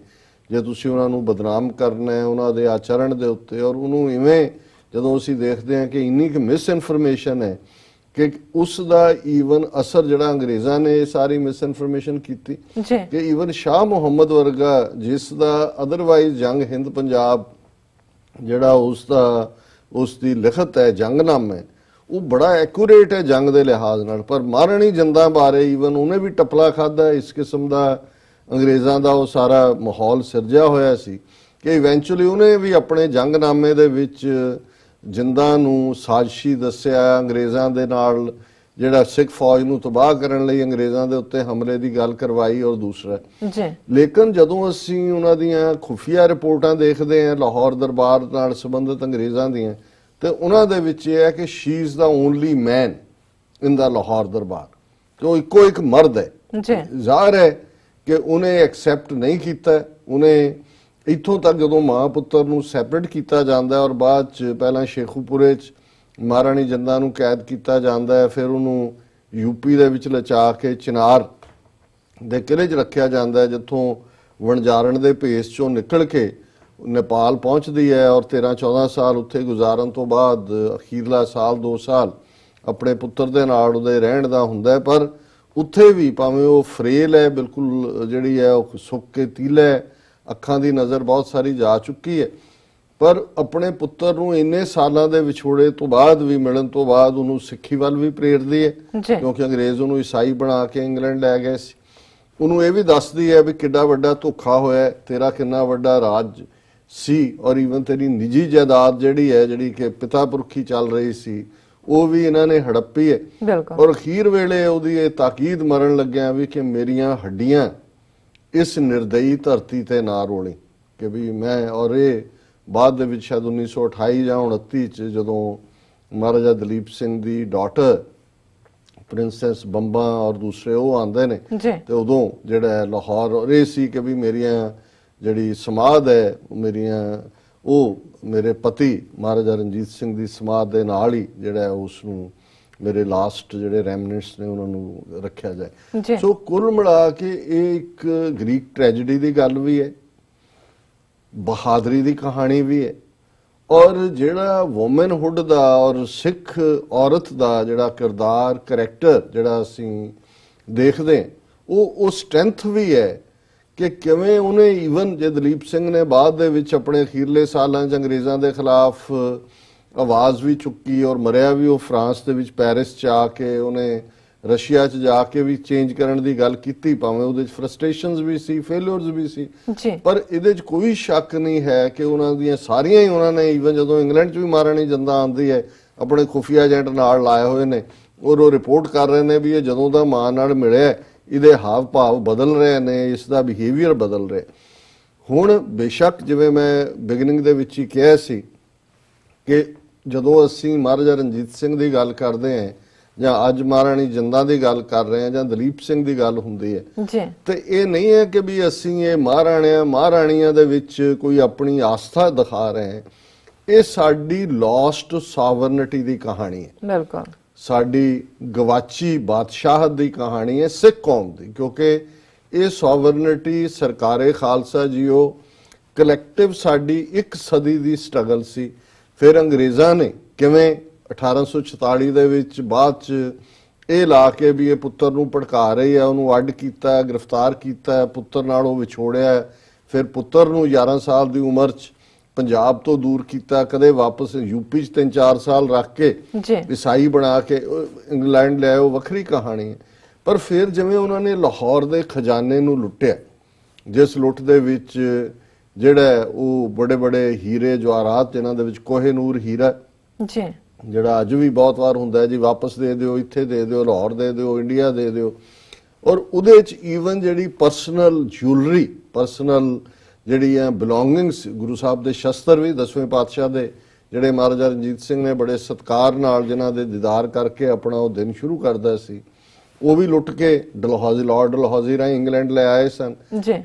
ਜੇ ਤੁਸੀਂ ਉਹਨਾਂ ਨੂੰ ਬਦਨਾਮ ਕਰਨਾ ਹੈ ਉਹਨਾਂ ਦੇ ਆਚਰਣ ਦੇ ਉੱਤੇ, ਔਰ ਉਹਨੂੰ ਇਵੇਂ ਜਦੋਂ ਅਸੀਂ ਦੇਖਦੇ ਹਾਂ ਕਿ ਇੰਨੀ ਕੁ ਮਿਸ ਇਨਫੋਰਮੇਸ਼ਨ ਹੈ ਕਿ ਉਸ ਦਾ ਈਵਨ ਅਸਰ ਜਿਹੜਾ ਅੰਗਰੇਜ਼ਾਂ ਨੇ ਸਾਰੀ ਮਿਸ ਇਨਫੋਰਮੇਸ਼ਨ ਕੀਤੀ ਕਿ ਈਵਨ ਸ਼ਾਹ ਮੁਹੰਮਦ ਵਰਗਾ ਜਿਸ ਦਾ ਅਦਰਵਾਈਜ਼ ਜੰਗ ਹਿੰਦ ਪੰਜਾਬ ਜਿਹੜਾ ਉਸ ਦੀ ਲਿਖਤ ਹੈ, ਜੰਗਨਾਮਾ ਹੈ, ਉਹ ਬੜਾ ਐਕੂਰੇਟ ਹੈ ਜੰਗ ਦੇ ਲਿਹਾਜ਼ ਨਾਲ। ਪਰ ਮਹਾਰਾਣੀ ਜਿੰਦਾਂ ਬਾਰੇ ਈਵਨ ਉਹਨੇ ਵੀ ਟਪਲਾ ਖਾਦਾ। ਇਸ ਕਿਸਮ ਦਾ ਅੰਗਰੇਜ਼ਾਂ ਦਾ ਉਹ ਸਾਰਾ ਮਾਹੌਲ ਸਿਰਜਿਆ ਹੋਇਆ ਸੀ ਕਿ ਇਵੈਂਚੁਅਲੀ ਉਹਨੇ ਵੀ ਆਪਣੇ ਜੰਗਨਾਮੇ ਦੇ ਵਿੱਚ ਜਿੰਦਾ ਨੂੰ ਸਾਜ਼ਿਸ਼ੀ ਦੱਸਿਆ, ਅੰਗਰੇਜ਼ਾਂ ਦੇ ਨਾਲ ਜਿਹੜਾ ਸਿੱਖ ਫੌਜ ਨੂੰ ਤਬਾਹ ਕਰਨ ਲਈ ਅੰਗਰੇਜ਼ਾਂ ਦੇ ਉੱਤੇ ਹਮਲੇ ਦੀ ਗੱਲ ਕਰਵਾਈ। ਔਰ ਦੂਸਰਾ ਲੇਕਿਨ ਜਦੋਂ ਅਸੀਂ ਉਹਨਾਂ ਦੀਆਂ ਖੁਫੀਆ ਰਿਪੋਰਟਾਂ ਦੇਖਦੇ ਹਾਂ ਲਾਹੌਰ ਦਰਬਾਰ ਨਾਲ ਸੰਬੰਧਿਤ ਅੰਗਰੇਜ਼ਾਂ ਦੀਆਂ, ਤੇ ਉਹਨਾਂ ਦੇ ਵਿੱਚ ਇਹ ਹੈ ਕਿ ਸ਼ੀ ਇਜ਼ ਦਾ ਓਨਲੀ ਮੈਨ ਇਨ ਦਾ ਲਾਹੌਰ ਦਰਬਾਰ, ਕਿ ਉਹ ਇੱਕੋ ਇੱਕ ਮਰਦ ਹੈ। ਜ਼ਾਹਰ ਹੈ ਕਿ ਉਹਨੇ ਐਕਸੈਪਟ ਨਹੀਂ ਕੀਤਾ। ਉਹਨੇ ਇੱਥੋਂ ਤੱਕ ਜਦੋਂ ਮਾਂ ਪੁੱਤਰ ਨੂੰ ਸੈਪਰੇਟ ਕੀਤਾ ਜਾਂਦਾ ਔਰ ਬਾਅਦ 'ਚ ਪਹਿਲਾਂ ਸ਼ੇਖੂਪੁਰੇ 'ਚ ਮਹਾਰਾਣੀ ਜਿੰਦਾ ਨੂੰ ਕੈਦ ਕੀਤਾ ਜਾਂਦਾ ਹੈ, ਫਿਰ ਉਹਨੂੰ ਯੂਪੀ ਦੇ ਵਿੱਚ ਲਿਜਾ ਕੇ ਚਿਨਾਰ ਦੇ ਕਿਲ੍ਹੇ 'ਚ ਰੱਖਿਆ ਜਾਂਦਾ ਹੈ, ਜਿੱਥੋਂ ਵਣਜਾਰਨ ਦੇ ਭੇਸ 'ਚੋਂ ਨਿਕਲ ਕੇ ਨੇਪਾਲ ਪਹੁੰਚਦੀ ਹੈ। ਔਰ 13-14 ਸਾਲ ਉੱਥੇ ਗੁਜ਼ਾਰਨ ਤੋਂ ਬਾਅਦ ਅਖੀਰਲਾ ਸਾਲ 2 ਸਾਲ ਆਪਣੇ ਪੁੱਤਰ ਦੇ ਨਾਲ ਉਹਦੇ ਰਹਿਣ ਦਾ ਹੁੰਦਾ ਹੈ। ਪਰ ਉੱਥੇ ਵੀ ਭਾਵੇਂ ਉਹ ਫਰੇਲ ਹੈ, ਬਿਲਕੁਲ ਜਿਹੜੀ ਹੈ ਉਹ ਸੁੱਕ ਕੇ ਤੀਲਾ ਹੈ, ਅੱਖਾਂ ਦੀ ਨਜ਼ਰ ਬਹੁਤ ਸਾਰੀ ਜਾ ਚੁੱਕੀ ਹੈ, ਪਰ ਆਪਣੇ ਪੁੱਤਰ ਨੂੰ ਇੰਨੇ ਸਾਲਾਂ ਦੇ ਵਿਛੋੜੇ ਤੋਂ ਬਾਅਦ ਵੀ, ਮਿਲਣ ਤੋਂ ਬਾਅਦ ਉਹਨੂੰ ਸਿੱਖੀ ਵੱਲ ਵੀ ਪ੍ਰੇਰਦੀ ਹੈ, ਕਿਉਂਕਿ ਅੰਗਰੇਜ਼ ਉਹਨੂੰ ਈਸਾਈ ਬਣਾ ਕੇ ਇੰਗਲੈਂਡ ਲੈ ਗਏ ਸੀ। ਉਹਨੂੰ ਇਹ ਵੀ ਦੱਸਦੀ ਹੈ ਵੀ ਕਿੱਡਾ ਵੱਡਾ ਧੋਖਾ ਹੋਇਆ, ਤੇਰਾ ਕਿੰਨਾ ਵੱਡਾ ਰਾਜ ਸੀ, ਔਰ ਈਵਨ ਤੇਰੀ ਨਿੱਜੀ ਜਾਇਦਾਦ ਜਿਹੜੀ ਹੈ, ਜਿਹੜੀ ਕਿ ਪਿਤਾ ਪੁਰਖੀ ਚੱਲ ਰਹੀ ਸੀ, ਉਹ ਵੀ ਇਹਨਾਂ ਨੇ ਹੜੱਪੀ ਹੈ। ਔਰ ਅਖੀਰ ਵੇਲੇ ਉਹਦੀ ਇਹ ਤਾਕੀਦ ਮਰਨ ਲੱਗਿਆ ਵੀ ਕਿ ਮੇਰੀਆਂ ਹੱਡੀਆਂ ਇਸ ਨਿਰਦਈ ਧਰਤੀ ਤੇ ਨਾ ਰੋਲੀ, ਕਿ ਵੀ ਮੈਂ। ਔਰ ਇਹ ਬਾਅਦ ਦੇ ਵਿੱਚ ਸ਼ਾਇਦ 1928 ਜਾਂ 29 ਚ ਜਦੋਂ ਮਹਾਰਾਜਾ ਦਲੀਪ ਸਿੰਘ ਦੀ ਡਾਟਰ ਪ੍ਰਿੰਸੈਸ ਬੰਬਾ ਔਰ ਦੂਸਰੇ ਉਹ ਆਉਂਦੇ ਨੇ, ਤੇ ਉਦੋਂ ਜਿਹੜਾ ਲਾਹੌਰ ਇਹ ਸੀ ਕਿ ਵੀ ਮੇਰੀਆਂ ਜਿਹੜੀ ਸਮਾਧ ਹੈ, ਉਹ ਮੇਰੇ ਪਤੀ ਮਹਾਰਾਜਾ ਰਣਜੀਤ ਸਿੰਘ ਦੀ ਸਮਾਧ ਦੇ ਨਾਲ ਹੀ ਜਿਹੜਾ ਉਸ ਨੂੰ ਮੇਰੇ ਲਾਸਟ ਜਿਹੜੇ ਰੈਮਨੈਂਟਸ ਨੇ ਉਹਨਾਂ ਨੂੰ ਰੱਖਿਆ ਜਾਏ। ਸੋ ਕੁੱਲ ਮਿਲਾ ਕੇ ਇਹ ਇੱਕ ਗ੍ਰੀਕ ਟ੍ਰੈਜੇਡੀ ਦੀ ਗੱਲ ਵੀ ਹੈ, ਬਹਾਦਰੀ ਦੀ ਕਹਾਣੀ ਵੀ ਹੈ, ਔਰ ਜਿਹੜਾ ਵੂਮਨਹੁੱਡ ਦਾ ਔਰ ਸਿੱਖ ਔਰਤ ਦਾ ਜਿਹੜਾ ਕਿਰਦਾਰ, ਕਰੈਕਟਰ ਜਿਹੜਾ ਅਸੀਂ ਦੇਖਦੇ ਉਹ ਸਟਰੈਂਥ ਵੀ ਹੈ ਕਿ ਕਿਵੇਂ ਉਹਨੇ ਈਵਨ ਜੇ ਦਲੀਪ ਸਿੰਘ ਨੇ ਬਾਅਦ ਦੇ ਵਿੱਚ ਆਪਣੇ ਅਖੀਰਲੇ ਸਾਲਾਂ 'ਚ ਅੰਗਰੇਜ਼ਾਂ ਦੇ ਖਿਲਾਫ ਆਵਾਜ਼ ਵੀ ਚੁੱਕੀ ਔਰ ਮਰਿਆ ਵੀ ਉਹ ਫਰਾਂਸ ਦੇ ਵਿੱਚ, ਪੈਰਿਸ 'ਚ ਆ ਕੇ ਉਹਨੇ ਰਸ਼ੀਆ 'ਚ ਜਾ ਕੇ ਵੀ ਚੇਂਜ ਕਰਨ ਦੀ ਗੱਲ ਕੀਤੀ, ਭਾਵੇਂ ਉਹਦੇ 'ਚ ਫਰਸਟ੍ਰੇਸ਼ਨਸ ਵੀ ਸੀ, ਫੇਲਿਅਰਸ ਵੀ ਸੀ, ਪਰ ਇਹਦੇ 'ਚ ਕੋਈ ਸ਼ੱਕ ਨਹੀਂ ਹੈ ਕਿ ਉਹਨਾਂ ਦੀਆਂ ਸਾਰੀਆਂ ਹੀ ਉਹਨਾਂ ਨੇ ਈਵਨ ਜਦੋਂ ਇੰਗਲੈਂਡ 'ਚ ਵੀ ਮਹਾਰਾਣੀ ਜਿੰਦਾ ਆਉਂਦੀ ਹੈ ਆਪਣੇ ਖੁਫੀਆ ਏਜੰਟ ਨਾਲ ਲਾਏ ਹੋਏ ਨੇ, ਔਰ ਉਹ ਰਿਪੋਰਟ ਕਰ ਰਹੇ ਨੇ ਵੀ ਇਹ ਜਦੋਂ ਦਾ ਮਾਂ ਨਾਲ ਮਿਲਿਆ ਇਹਦੇ ਹਾਵ ਭਾਵ ਬਦਲ ਰਹੇ ਨੇ, ਇਸ ਦਾ ਬਿਹੇਵੀਅਰ ਬਦਲ ਰਿਹਾ। ਹੁਣ ਬੇਸ਼ੱਕ ਜਿਵੇਂ ਮੈਂ ਬਿਗਨਿੰਗ ਦੇ ਵਿੱਚ ਹੀ ਕਿਹਾ ਸੀ ਕਿ ਜਦੋਂ ਅਸੀਂ ਮਹਾਰਾਜਾ ਰਣਜੀਤ ਸਿੰਘ ਦੀ ਗੱਲ ਕਰਦੇ ਹਾਂ ਜਾਂ ਅੱਜ ਮਹਾਰਾਣੀ ਜਿੰਦਾ ਦੀ ਗੱਲ ਕਰ ਰਹੇ ਹਾਂ ਜਾਂ ਦਲੀਪ ਸਿੰਘ ਦੀ ਗੱਲ ਹੁੰਦੀ ਹੈ, ਤੇ ਇਹ ਨਹੀਂ ਹੈ ਕਿ ਵੀ ਅਸੀਂ ਇਹ ਮਹਾਰਾਣੀਆਂ ਦੇ ਵਿੱਚ ਕੋਈ ਆਪਣੀ ਆਸਥਾ ਦਿਖਾ ਰਹੇ ਹਾਂ। ਇਹ ਸਾਡੀ ਲੌਸਟ ਸੋਵਰਨਿਟੀ ਦੀ ਕਹਾਣੀ ਹੈ। ਸਾਡੀ ਗਵਾਚੀ ਬਾਦਸ਼ਾਹਤ ਦੀ ਕਹਾਣੀ ਹੈ ਸਿੱਖ ਕੌਮ ਦੀ, ਕਿਉਂਕਿ ਇਹ ਸੋਵਰਨਿਟੀ ਸਰਕਾਰੇ ਖਾਲਸਾ ਜੀਓ ਕਲੈਕਟਿਵ ਸਾਡੀ ਇੱਕ ਸਦੀ ਦੀ ਸਟਰਗਲ ਸੀ। ਫਿਰ ਅੰਗਰੇਜ਼ਾਂ ਨੇ ਕਿਵੇਂ 1846 ਦੇ ਵਿੱਚ ਬਾਅਦ ਚ ਇਹ ਲਾ ਕੇ ਵੀ ਇਹ ਪੁੱਤਰ ਨੂੰ ਭੜਕਾ ਰਹੀ ਹੈ, ਉਹਨੂੰ ਅੱਡ ਕੀਤਾ, ਗ੍ਰਿਫਤਾਰ ਕੀਤਾ, ਪੁੱਤਰ ਨਾਲ ਉਹ ਵਿਛੋੜਿਆ, ਫਿਰ ਪੁੱਤਰ ਨੂੰ 11 ਸਾਲ ਦੀ ਉਮਰ 'ਚ ਪੰਜਾਬ ਤੋਂ ਦੂਰ ਕੀਤਾ, ਕਦੇ ਵਾਪਸ ਯੂਪੀ 'ਚ 3-4 ਸਾਲ ਰੱਖ ਕੇ ਈਸਾਈ ਬਣਾ ਕੇ ਇੰਗਲੈਂਡ ਲਿਆਏ, ਉਹ ਵੱਖਰੀ ਕਹਾਣੀ ਹੈ। ਪਰ ਫਿਰ ਜਿਵੇਂ ਉਹਨਾਂ ਨੇ ਲਾਹੌਰ ਦੇ ਖਜ਼ਾਨੇ ਨੂੰ ਲੁੱਟਿਆ, ਜਿਸ ਲੁੱਟ ਦੇ ਵਿੱਚ ਜਿਹੜਾ ਉਹ ਬੜੇ ਬੜੇ ਹੀਰੇ ਜਵਾਹਰਾਤ, ਜਿਨ੍ਹਾਂ ਦੇ ਵਿੱਚ ਕੋਹਿਨੂਰ ਹੀਰਾ ਜਿਹੜਾ ਅੱਜ ਵੀ ਬਹੁਤ ਵਾਰ ਹੁੰਦਾ ਹੈ ਜੀ, ਵਾਪਸ ਦੇ ਦਿਓ, ਇੱਥੇ ਦੇ ਦਿਓ, ਲਾਹੌਰ ਦੇ ਦਿਓ, ਇੰਡੀਆ ਦੇ ਦਿਓ। ਔਰ ਉਹਦੇ ਵਿੱਚ ਈਵਨ ਜਿਹੜੀ ਪਰਸਨਲ ਜੁਐਲਰੀ, ਪਰਸਨਲ ਜਿਹੜੀਆਂ ਬਿਲੋਂਗਿੰਗਸ, ਗੁਰੂ ਸਾਹਿਬ ਦੇ ਸ਼ਸਤਰ ਵੀ 10ਵੇਂ ਪਾਤਸ਼ਾਹ ਦੇ ਜਿਹੜੇ ਮਹਾਰਾਜਾ ਰਣਜੀਤ ਸਿੰਘ ਨੇ ਬੜੇ ਸਤਿਕਾਰ ਨਾਲ ਜਿਨ੍ਹਾਂ ਦੇ ਦੀਦਾਰ ਕਰਕੇ ਆਪਣਾ ਉਹ ਦਿਨ ਸ਼ੁਰੂ ਕਰਦਾ ਸੀ, ਉਹ ਵੀ ਲੁੱਟ ਕੇ ਡਲਹੌਜ਼ੀ, ਲਾਰਡ ਡਲਹੌਜ਼ੀ ਰਾਹੀਂ ਇੰਗਲੈਂਡ ਲੈ ਆਏ ਸਨ,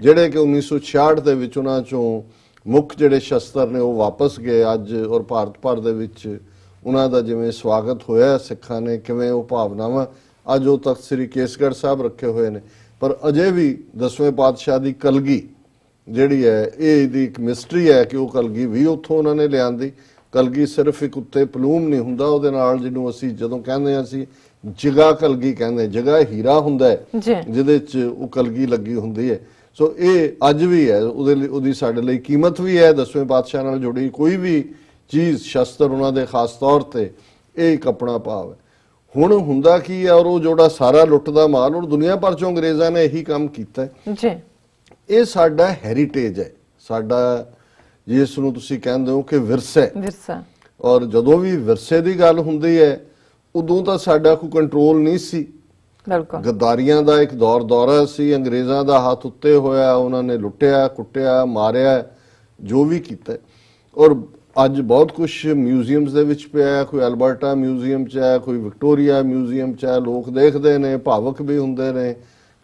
ਜਿਹੜੇ ਕਿ 1966 ਦੇ ਵਿੱਚ ਉਹਨਾਂ ਚੋਂ ਮੁੱਖ ਜਿਹੜੇ ਸ਼ਸਤਰ ਨੇ ਉਹ ਵਾਪਸ ਗਏ ਅੱਜ। ਔਰ ਭਾਰਤ ਭਰ ਦੇ ਵਿੱਚ ਉਹਨਾਂ ਦਾ ਜਿਵੇਂ ਸਵਾਗਤ ਹੋਇਆ ਸਿੱਖਾਂ ਨੇ, ਕਿਵੇਂ ਉਹ ਭਾਵਨਾਵਾਂ ਅੱਜ ਉਹ ਤਖਤ ਸ੍ਰੀ ਕੇਸਗੜ੍ਹ ਸਾਹਿਬ ਰੱਖੇ ਹੋਏ ਨੇ। ਪਰ ਅਜੇ ਵੀ 10ਵੇਂ ਪਾਤਸ਼ਾਹ ਦੀ ਕਲਗੀ ਜਿਹੜੀ ਹੈ, ਇਹ ਇਹਦੀ ਇੱਕ ਮਿਸਟਰੀ ਹੈ ਕਿ ਉਹ ਕਲਗੀ ਵੀ ਉੱਥੋਂ ਉਹਨਾਂ ਨੇ ਲਿਆਂਦੀ। ਕਲਗੀ ਸਿਰਫ ਇੱਕ ਉੱਤੇ ਪਲੂਮ ਨਹੀਂ ਹੁੰਦਾ, ਉਹਦੇ ਨਾਲ ਜਿਹਨੂੰ ਅਸੀਂ ਜਦੋਂ ਕਹਿੰਦੇ ਹਾਂ ਅਸੀਂ ਜਗਾ ਕਲਗੀ ਕਹਿੰਦੇ, ਜਗਾ ਹੀਰਾ ਹੁੰਦਾ ਹੈ ਜਿਹਦੇ 'ਚ ਉਹ ਕਲਗੀ ਲੱਗੀ ਹੁੰਦੀ ਹੈ। ਸੋ ਇਹ ਅੱਜ ਵੀ ਹੈ, ਉਹਦੀ ਸਾਡੇ ਲਈ ਕੀਮਤ ਵੀ ਹੈ। 10ਵੇਂ ਪਾਤਸ਼ਾਹ ਨਾਲ ਜੁੜੀ ਕੋਈ ਵੀ ਚੀਜ਼, ਸ਼ਸਤਰ ਉਹਨਾਂ ਦੇ ਖਾਸ ਤੌਰ ਤੇ ਇਹ ਇੱਕ ਆਪਣਾ ਭਾਵ ਹੈ। ਹੁਣ ਹੁੰਦਾ ਕੀ ਹੈ, ਔਰ ਉਹ ਜਿਹੜਾ ਸਾਰਾ ਲੁੱਟ ਦਾ ਮਾਲ, ਔਰ ਦੁਨੀਆ ਭਰ ਚੋਂ ਅੰਗਰੇਜ਼ਾਂ ਨੇ ਇਹੀ ਕੰਮ ਕੀਤਾ ਹੈ। ਇਹ ਸਾਡਾ ਹੈਰੀਟੇਜ ਹੈ, ਸਾਡਾ ਜਿਸ ਨੂੰ ਤੁਸੀਂ ਕਹਿੰਦੇ ਹੋ ਕਿ ਵਿਰਸਾ। ਔਰ ਜਦੋਂ ਵੀ ਵਿਰਸੇ ਦੀ ਗੱਲ ਹੁੰਦੀ ਹੈ ਉਦੋਂ ਤਾਂ ਸਾਡਾ ਕੋਈ ਕੰਟਰੋਲ ਨਹੀਂ ਸੀ। ਗੱਦਾਰੀਆਂ ਦਾ ਇੱਕ ਦੌਰਾ ਸੀ, ਅੰਗਰੇਜ਼ਾਂ ਦਾ ਹੱਥ ਉੱਤੇ ਹੋਇਆ, ਉਹਨਾਂ ਨੇ ਲੁੱਟਿਆ, ਕੁੱਟਿਆ, ਮਾਰਿਆ, ਜੋ ਵੀ ਕੀਤਾ। ਔਰ ਅੱਜ ਬਹੁਤ ਕੁਝ ਮਿਊਜ਼ੀਅਮਸ ਦੇ ਵਿੱਚ ਪਿਆ, ਕੋਈ ਐਲਬਰਟਾ ਮਿਊਜ਼ੀਅਮ 'ਚ ਹੈ, ਕੋਈ ਵਿਕਟੋਰੀਆ ਮਿਊਜ਼ੀਅਮ 'ਚ ਹੈ। ਲੋਕ ਦੇਖਦੇ ਨੇ, ਭਾਵਕ ਵੀ ਹੁੰਦੇ ਨੇ,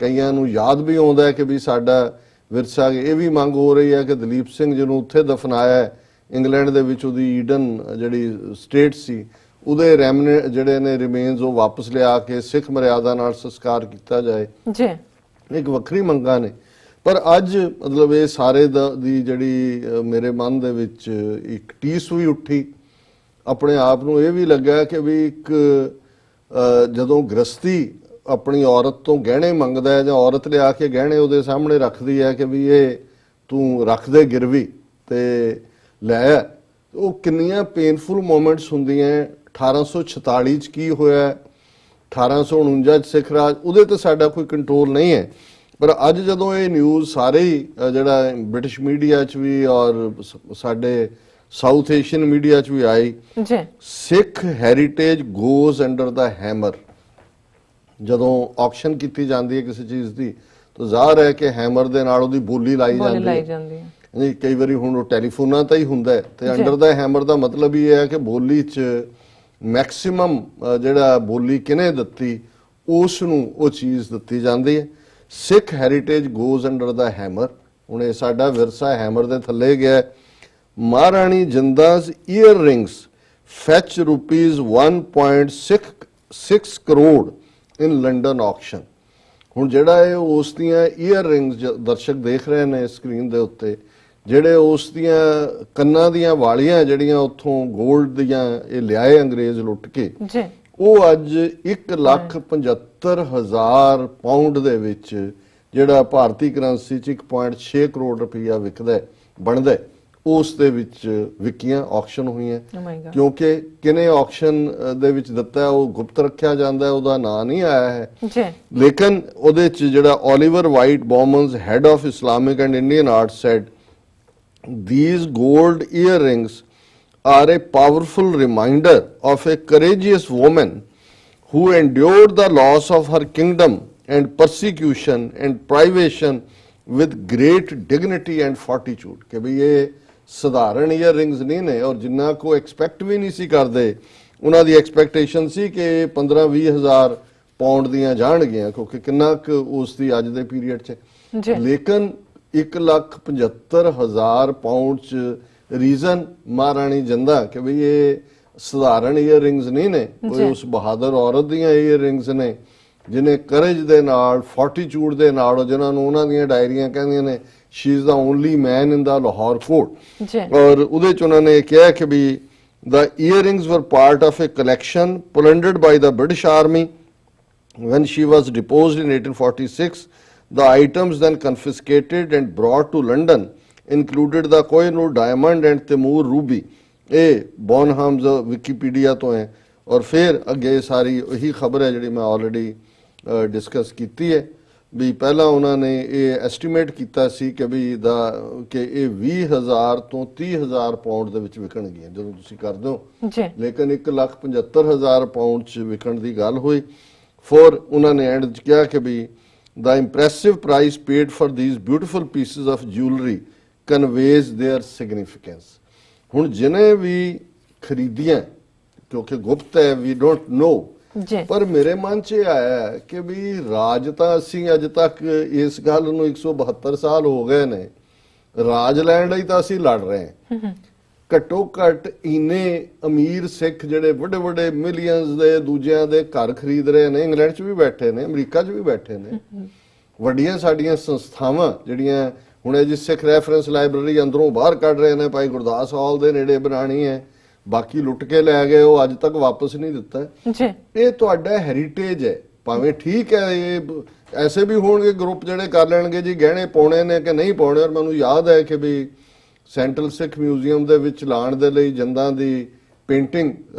ਕਈਆਂ ਨੂੰ ਯਾਦ ਵੀ ਆਉਂਦਾ ਹੈ ਕਿ ਵੀ ਸਾਡਾ ਵਿਰਸਾ। ਇਹ ਵੀ ਮੰਗ ਹੋ ਰਹੀ ਹੈ ਕਿ ਦਲੀਪ ਸਿੰਘ ਜਿਹਨੂੰ ਉੱਥੇ ਦਫਨਾਇਆ ਇੰਗਲੈਂਡ ਦੇ ਵਿੱਚ, ਉਹਦੀ ਈਡਨ ਜਿਹੜੀ ਸਟੇਟ ਸੀ, ਉਹਦੇ ਜਿਹੜੇ ਨੇ ਰਿਮੇਨਸ ਉਹ ਵਾਪਸ ਲਿਆ ਕੇ ਸਿੱਖ ਮਰਿਆਦਾ ਨਾਲ ਸੰਸਕਾਰ ਕੀਤਾ ਜਾਏ। ਇੱਕ ਵੱਖਰੀ ਮੰਗਾਂ ਨੇ। ਪਰ ਅੱਜ ਮਤਲਬ ਇਹ ਸਾਰੇ ਦੀ ਜਿਹੜੀ ਮੇਰੇ ਮਨ ਦੇ ਵਿੱਚ ਇੱਕ ਟੀਸ ਵੀ ਉੱਠੀ, ਆਪਣੇ ਆਪ ਨੂੰ ਇਹ ਵੀ ਲੱਗਾ ਕਿ ਵੀ ਇੱਕ ਜਦੋਂ ਗ੍ਰਸਤੀ ਆਪਣੀ ਔਰਤ ਤੋਂ ਗਹਿਣੇ ਮੰਗਦਾ ਹੈ ਜਾਂ ਔਰਤ ਲਿਆ ਕੇ ਗਹਿਣੇ ਉਹਦੇ ਸਾਹਮਣੇ ਰੱਖਦੀ ਹੈ ਕਿ ਵੀ ਇਹ ਤੂੰ ਰੱਖ ਦੇ ਗਿਰਵੀ ਤੇ ਲੈ, ਉਹ ਕਿੰਨੀਆਂ ਪੇਨਫੁਲ ਮੋਮੈਂਟਸ ਹੁੰਦੀਆਂ। 1846 'ਚ ਕੀ ਹੋਇਆ, 1849 'ਚ ਸਿੱਖ ਰਾਜ, ਉਹਦੇ ਤੇ ਸਾਡਾ ਕੋਈ ਕੰਟਰੋਲ ਨਹੀਂ ਹੈ। ਪਰ ਅੱਜ ਜਦੋਂ ਇਹ ਨਿਊਜ਼ ਸਾਰੇ ਹੀ ਜਿਹੜਾ ਬ੍ਰਿਟਿਸ਼ ਮੀਡੀਆ 'ਚ ਵੀ ਔਰ ਸਾਡੇ ਸਾਊਥ ਏਸ਼ੀਅਨ ਮੀਡੀਆ 'ਚ ਵੀ ਆਈ, ਸਿੱਖ heritage goes under the hammer. ਜਦੋਂ ਆਕਸ਼ਨ ਕੀਤੀ ਜਾਂਦੀ ਹੈ ਕਿਸੇ ਚੀਜ਼ ਦੀ ਤਾਂ ਜ਼ਾਹਰ ਹੈ ਕਿ ਹੈਮਰ ਦੇ ਨਾਲ ਉਹਦੀ ਬੋਲੀ ਲਾਈ ਜਾਂਦੀ ਹੈ। ਨਹੀਂ, ਕਈ ਵਾਰੀ ਹੁਣ ਉਹ ਟੈਲੀਫੋਨਾਂ ਤਾਂ ਹੀ ਹੁੰਦਾ ਹੈ, ਤੇ ਅੰਡਰ ਦਾ ਹੈਮਰ ਦਾ ਮਤਲਬ ਇਹ ਹੈ ਕਿ ਬੋਲੀ 'ਚ ਮੈਕਸਿਮਮ ਜਿਹੜਾ ਬੋਲੀ ਕਿਹਨੇ ਦਿੱਤੀ ਉਸ ਨੂੰ ਉਹ ਚੀਜ਼ ਦਿੱਤੀ ਜਾਂਦੀ ਹੈ। ਸਿੱਖ heritage goes under the hammer. ਹੁਣ ਇਹ ਸਾਡਾ ਵਿਰਸਾ ਹੈਮਰ ਦੇ ਥੱਲੇ ਗਿਆ। ਮਹਾਰਾਣੀ ਜਿੰਦਾ's earrings fetch rupees 1.6 crore in London auction. ਹੁਣ ਜਿਹੜਾ ਇਹ ਉਸ ਦੀਆਂ ਈਅਰਰਿੰਗਸ ਦਰਸ਼ਕ ਦੇਖ ਰਹੇ ਨੇ ਸਕਰੀਨ ਦੇ ਉੱਤੇ, ਜਿਹੜੇ ਉਸ ਦੀਆਂ ਕੰਨਾਂ ਦੀਆਂ ਵਾਲੀਆਂ ਜਿਹੜੀਆਂ ਉੱਥੋਂ 골ਡ ਦੀਆਂ ਇਹ ਲਿਆਏ ਅੰਗਰੇਜ਼ ਲੁੱਟ ਕੇ, ਉਹ ਅੱਜ 1,75,000 ਪਾਉਂਡ ਦੇ ਵਿੱਚ ਜਿਹੜਾ ਭਾਰਤੀ ਕਰੰਸੀ 'ਚ 1.6 ਕਰੋੜ ਰੁਪਈਆ ਵਿਕਦਾ ਬਣਦਾ, ਉਸ ਦੇ ਵਿੱਚ ਵਿਕੀਆਂ, ਆਕਸ਼ਨ ਹੋਈਆਂ। ਕਿਉਂਕਿ ਕਿਨੇ ਆਕਸ਼ਨ ਦੇ ਵਿੱਚ ਦਿੱਤਾ ਉਹ ਗੁਪਤ ਰੱਖਿਆ ਜਾਂਦਾ, ਉਹਦਾ ਨਾਂ ਨਹੀਂ ਆਇਆ ਹੈ। ਲੇਕਿਨ ਉਹਦੇ 'ਚ ਜਿਹੜਾ Oliver White Bonhams, head of Islamic and Indian art, said these gold earrings are a powerful reminder of a courageous woman who endured the loss of her kingdom and persecution and privation with great dignity and fortitude। कि भाई ये ਸਧਾਰਨ earrings ਨਹੀਂ ਨੇ, ਔਰ ਜਿੰਨਾ ਕੋ expect ਵੀ ਨਹੀਂ ਸੀ ਕਰਦੇ। ਉਹਨਾਂ ਦੀ ਐਕਸਪੈਕਟੇਸ਼ਨ ਸੀ ਕਿ 15-20 ਹਜ਼ਾਰ ਪਾਉਂਡ ਦੀਆਂ ਜਾਣਗੀਆਂ, ਕਿਉਂਕਿ ਕਿੰਨਾ ਕੁ ਉਸ ਦੀ ਅੱਜ ਦੇ ਪੀਰੀਅਡ 'ਚ। ਲੇਕਿਨ 1,75,000 ਪਾਉਂਡ 'ਚ ਰੀਜ਼ਨ ਮਹਾਰਾਣੀ ਜਿੰਦਾ ਕਿ ਬਈ ਇਹ ਸਧਾਰਨ ਈਅਰਿੰਗਸ ਨਹੀਂ ਨੇ, ਕੋਈ ਉਸ ਬਹਾਦਰ ਔਰਤ ਦੀਆਂ ਈਅਰਿੰਗਸ ਨੇ ਜਿਹਨੇ ਕਰੇਜ ਦੇ ਨਾਲ, ਫੋਰਟੀਟਿਊਡ ਦੇ ਨਾਲ, ਜਿਨ੍ਹਾਂ ਨੂੰ ਉਹਨਾਂ ਦੀਆਂ ਡਾਇਰੀਆਂ ਕਹਿੰਦੀਆਂ ਨੇ she is the only man in the Lahore court. ਔਰ ਉਹਦੇ ਚ ਉਹਨਾਂ ਨੇ ਕਿਹਾ ਕਿ ਵੀ the earrings were part of a collection plundered by the British Army when she was deposed in 1846. The items then confiscated and brought to London included the Kohinoor diamond and Timur ruby। ਇਹ ਬੌਨਹਾਮਜ਼ Wikipedia ਤੋਂ ਹੈ। ਔਰ ਫਿਰ ਅੱਗੇ ਸਾਰੀ ਉਹੀ ਖਬਰ ਹੈ ਜਿਹੜੀ ਮੈਂ ਆਲਰੇਡੀ ਡਿਸਕਸ ਕੀਤੀ ਹੈ ਵੀ ਪਹਿਲਾਂ ਉਹਨਾਂ ਨੇ ਇਹ ਐਸਟੀਮੇਟ ਕੀਤਾ ਸੀ ਕਿ ਵੀ ਕਿ ਇਹ 20,000 ਤੋਂ 30,000 ਪਾਉਂਡ ਦੇ ਵਿੱਚ ਵਿਕਣਗੀਆਂ ਜਦੋਂ ਤੁਸੀਂ ਕਰਦੇ ਹੋ ਜੀ, ਲੇਕਿਨ 1,75,000 ਪਾਉਂਡ ਚ ਵਿਕਣ ਦੀ ਗੱਲ ਹੋਈ। ਫਿਰ ਉਹਨਾਂ ਨੇ ਐਂਡ ਚ ਕਿਹਾ ਕਿ ਵੀ the impressive price paid for these beautiful pieces of jewelry conveys their significance। ਹੁਣ ਜਿਹਨੇ ਵੀ ਖਰੀਦੀਆਂ ਕਿਉਂਕਿ ਗੁਪਤ ਹੈ, ਵੀ ਡੋਂਟ ਨੋ, ਪਰ ਮੇਰੇ ਮਨ 'ਚ ਆਇਆ ਕਿ ਵੀ ਰਾਜ ਤਾਂ ਅਸੀਂ ਅੱਜ ਤੱਕ ਇਸ ਗੱਲ ਨੂੰ 172 ਸਾਲ ਹੋ ਗਏ ਨੇ, ਰਾਜ ਲੈਣ ਲਈ ਤਾਂ ਅਸੀਂ ਲੜ ਰਹੇ ਹਾਂ। ਘੱਟੋ ਘੱਟ ਇੰਨੇ ਅਮੀਰ ਸਿੱਖ ਜਿਹੜੇ ਵੱਡੇ ਵੱਡੇ ਮਿਲੀਅਨਸ ਦੇ ਦੂਜਿਆਂ ਦੇ ਘਰ ਖਰੀਦ ਰਹੇ ਨੇ, ਇੰਗਲੈਂਡ 'ਚ ਵੀ ਬੈਠੇ ਨੇ, ਅਮਰੀਕਾ 'ਚ ਵੀ ਬੈਠੇ ਨੇ, ਵੱਡੀਆਂ ਸਾਡੀਆਂ ਸੰਸਥਾਵਾਂ ਜਿਹੜੀਆਂ ਹੁਣ ਇਹ ਜੀ ਸਿੱਖ ਰੈਫਰੈਂਸ ਲਾਇਬ੍ਰੇਰੀ ਅੰਦਰੋਂ ਬਾਹਰ ਕੱਢ ਰਹੇ ਨੇ, ਭਾਈ ਗੁਰਦਾਸ ਹਾਲ ਦੇ ਨੇੜੇ ਬਣਾਣੀ ਹੈ, ਬਾਕੀ ਲੁੱਟ ਕੇ ਲੈ ਗਏ, ਉਹ ਅੱਜ ਤੱਕ ਵਾਪਸ ਨਹੀਂ ਦਿੱਤਾ। ਇਹ ਤੁਹਾਡਾ ਹੈਰੀਟੇਜ ਹੈ। ਭਾਵੇਂ ਠੀਕ ਹੈ ਇਹ ਐਸੇ ਵੀ ਹੋਣਗੇ ਗਰੁੱਪ ਜਿਹੜੇ ਕਰ ਲੈਣਗੇ ਜੀ ਗਹਿਣੇ ਪਾਉਣੇ ਨੇ ਕਿ ਨਹੀਂ ਪਾਉਣੇ। ਔਰ ਮੈਨੂੰ ਯਾਦ ਹੈ ਕਿ ਵੀ ਸੈਂਟਰਲ ਸਿੱਖ ਮਿਊਜ਼ੀਅਮ ਦੇ ਵਿੱਚ ਲਾਉਣ ਦੇ ਲਈ ਜੰਦਾਂ ਦੀ ਪੇਂਟਿੰਗ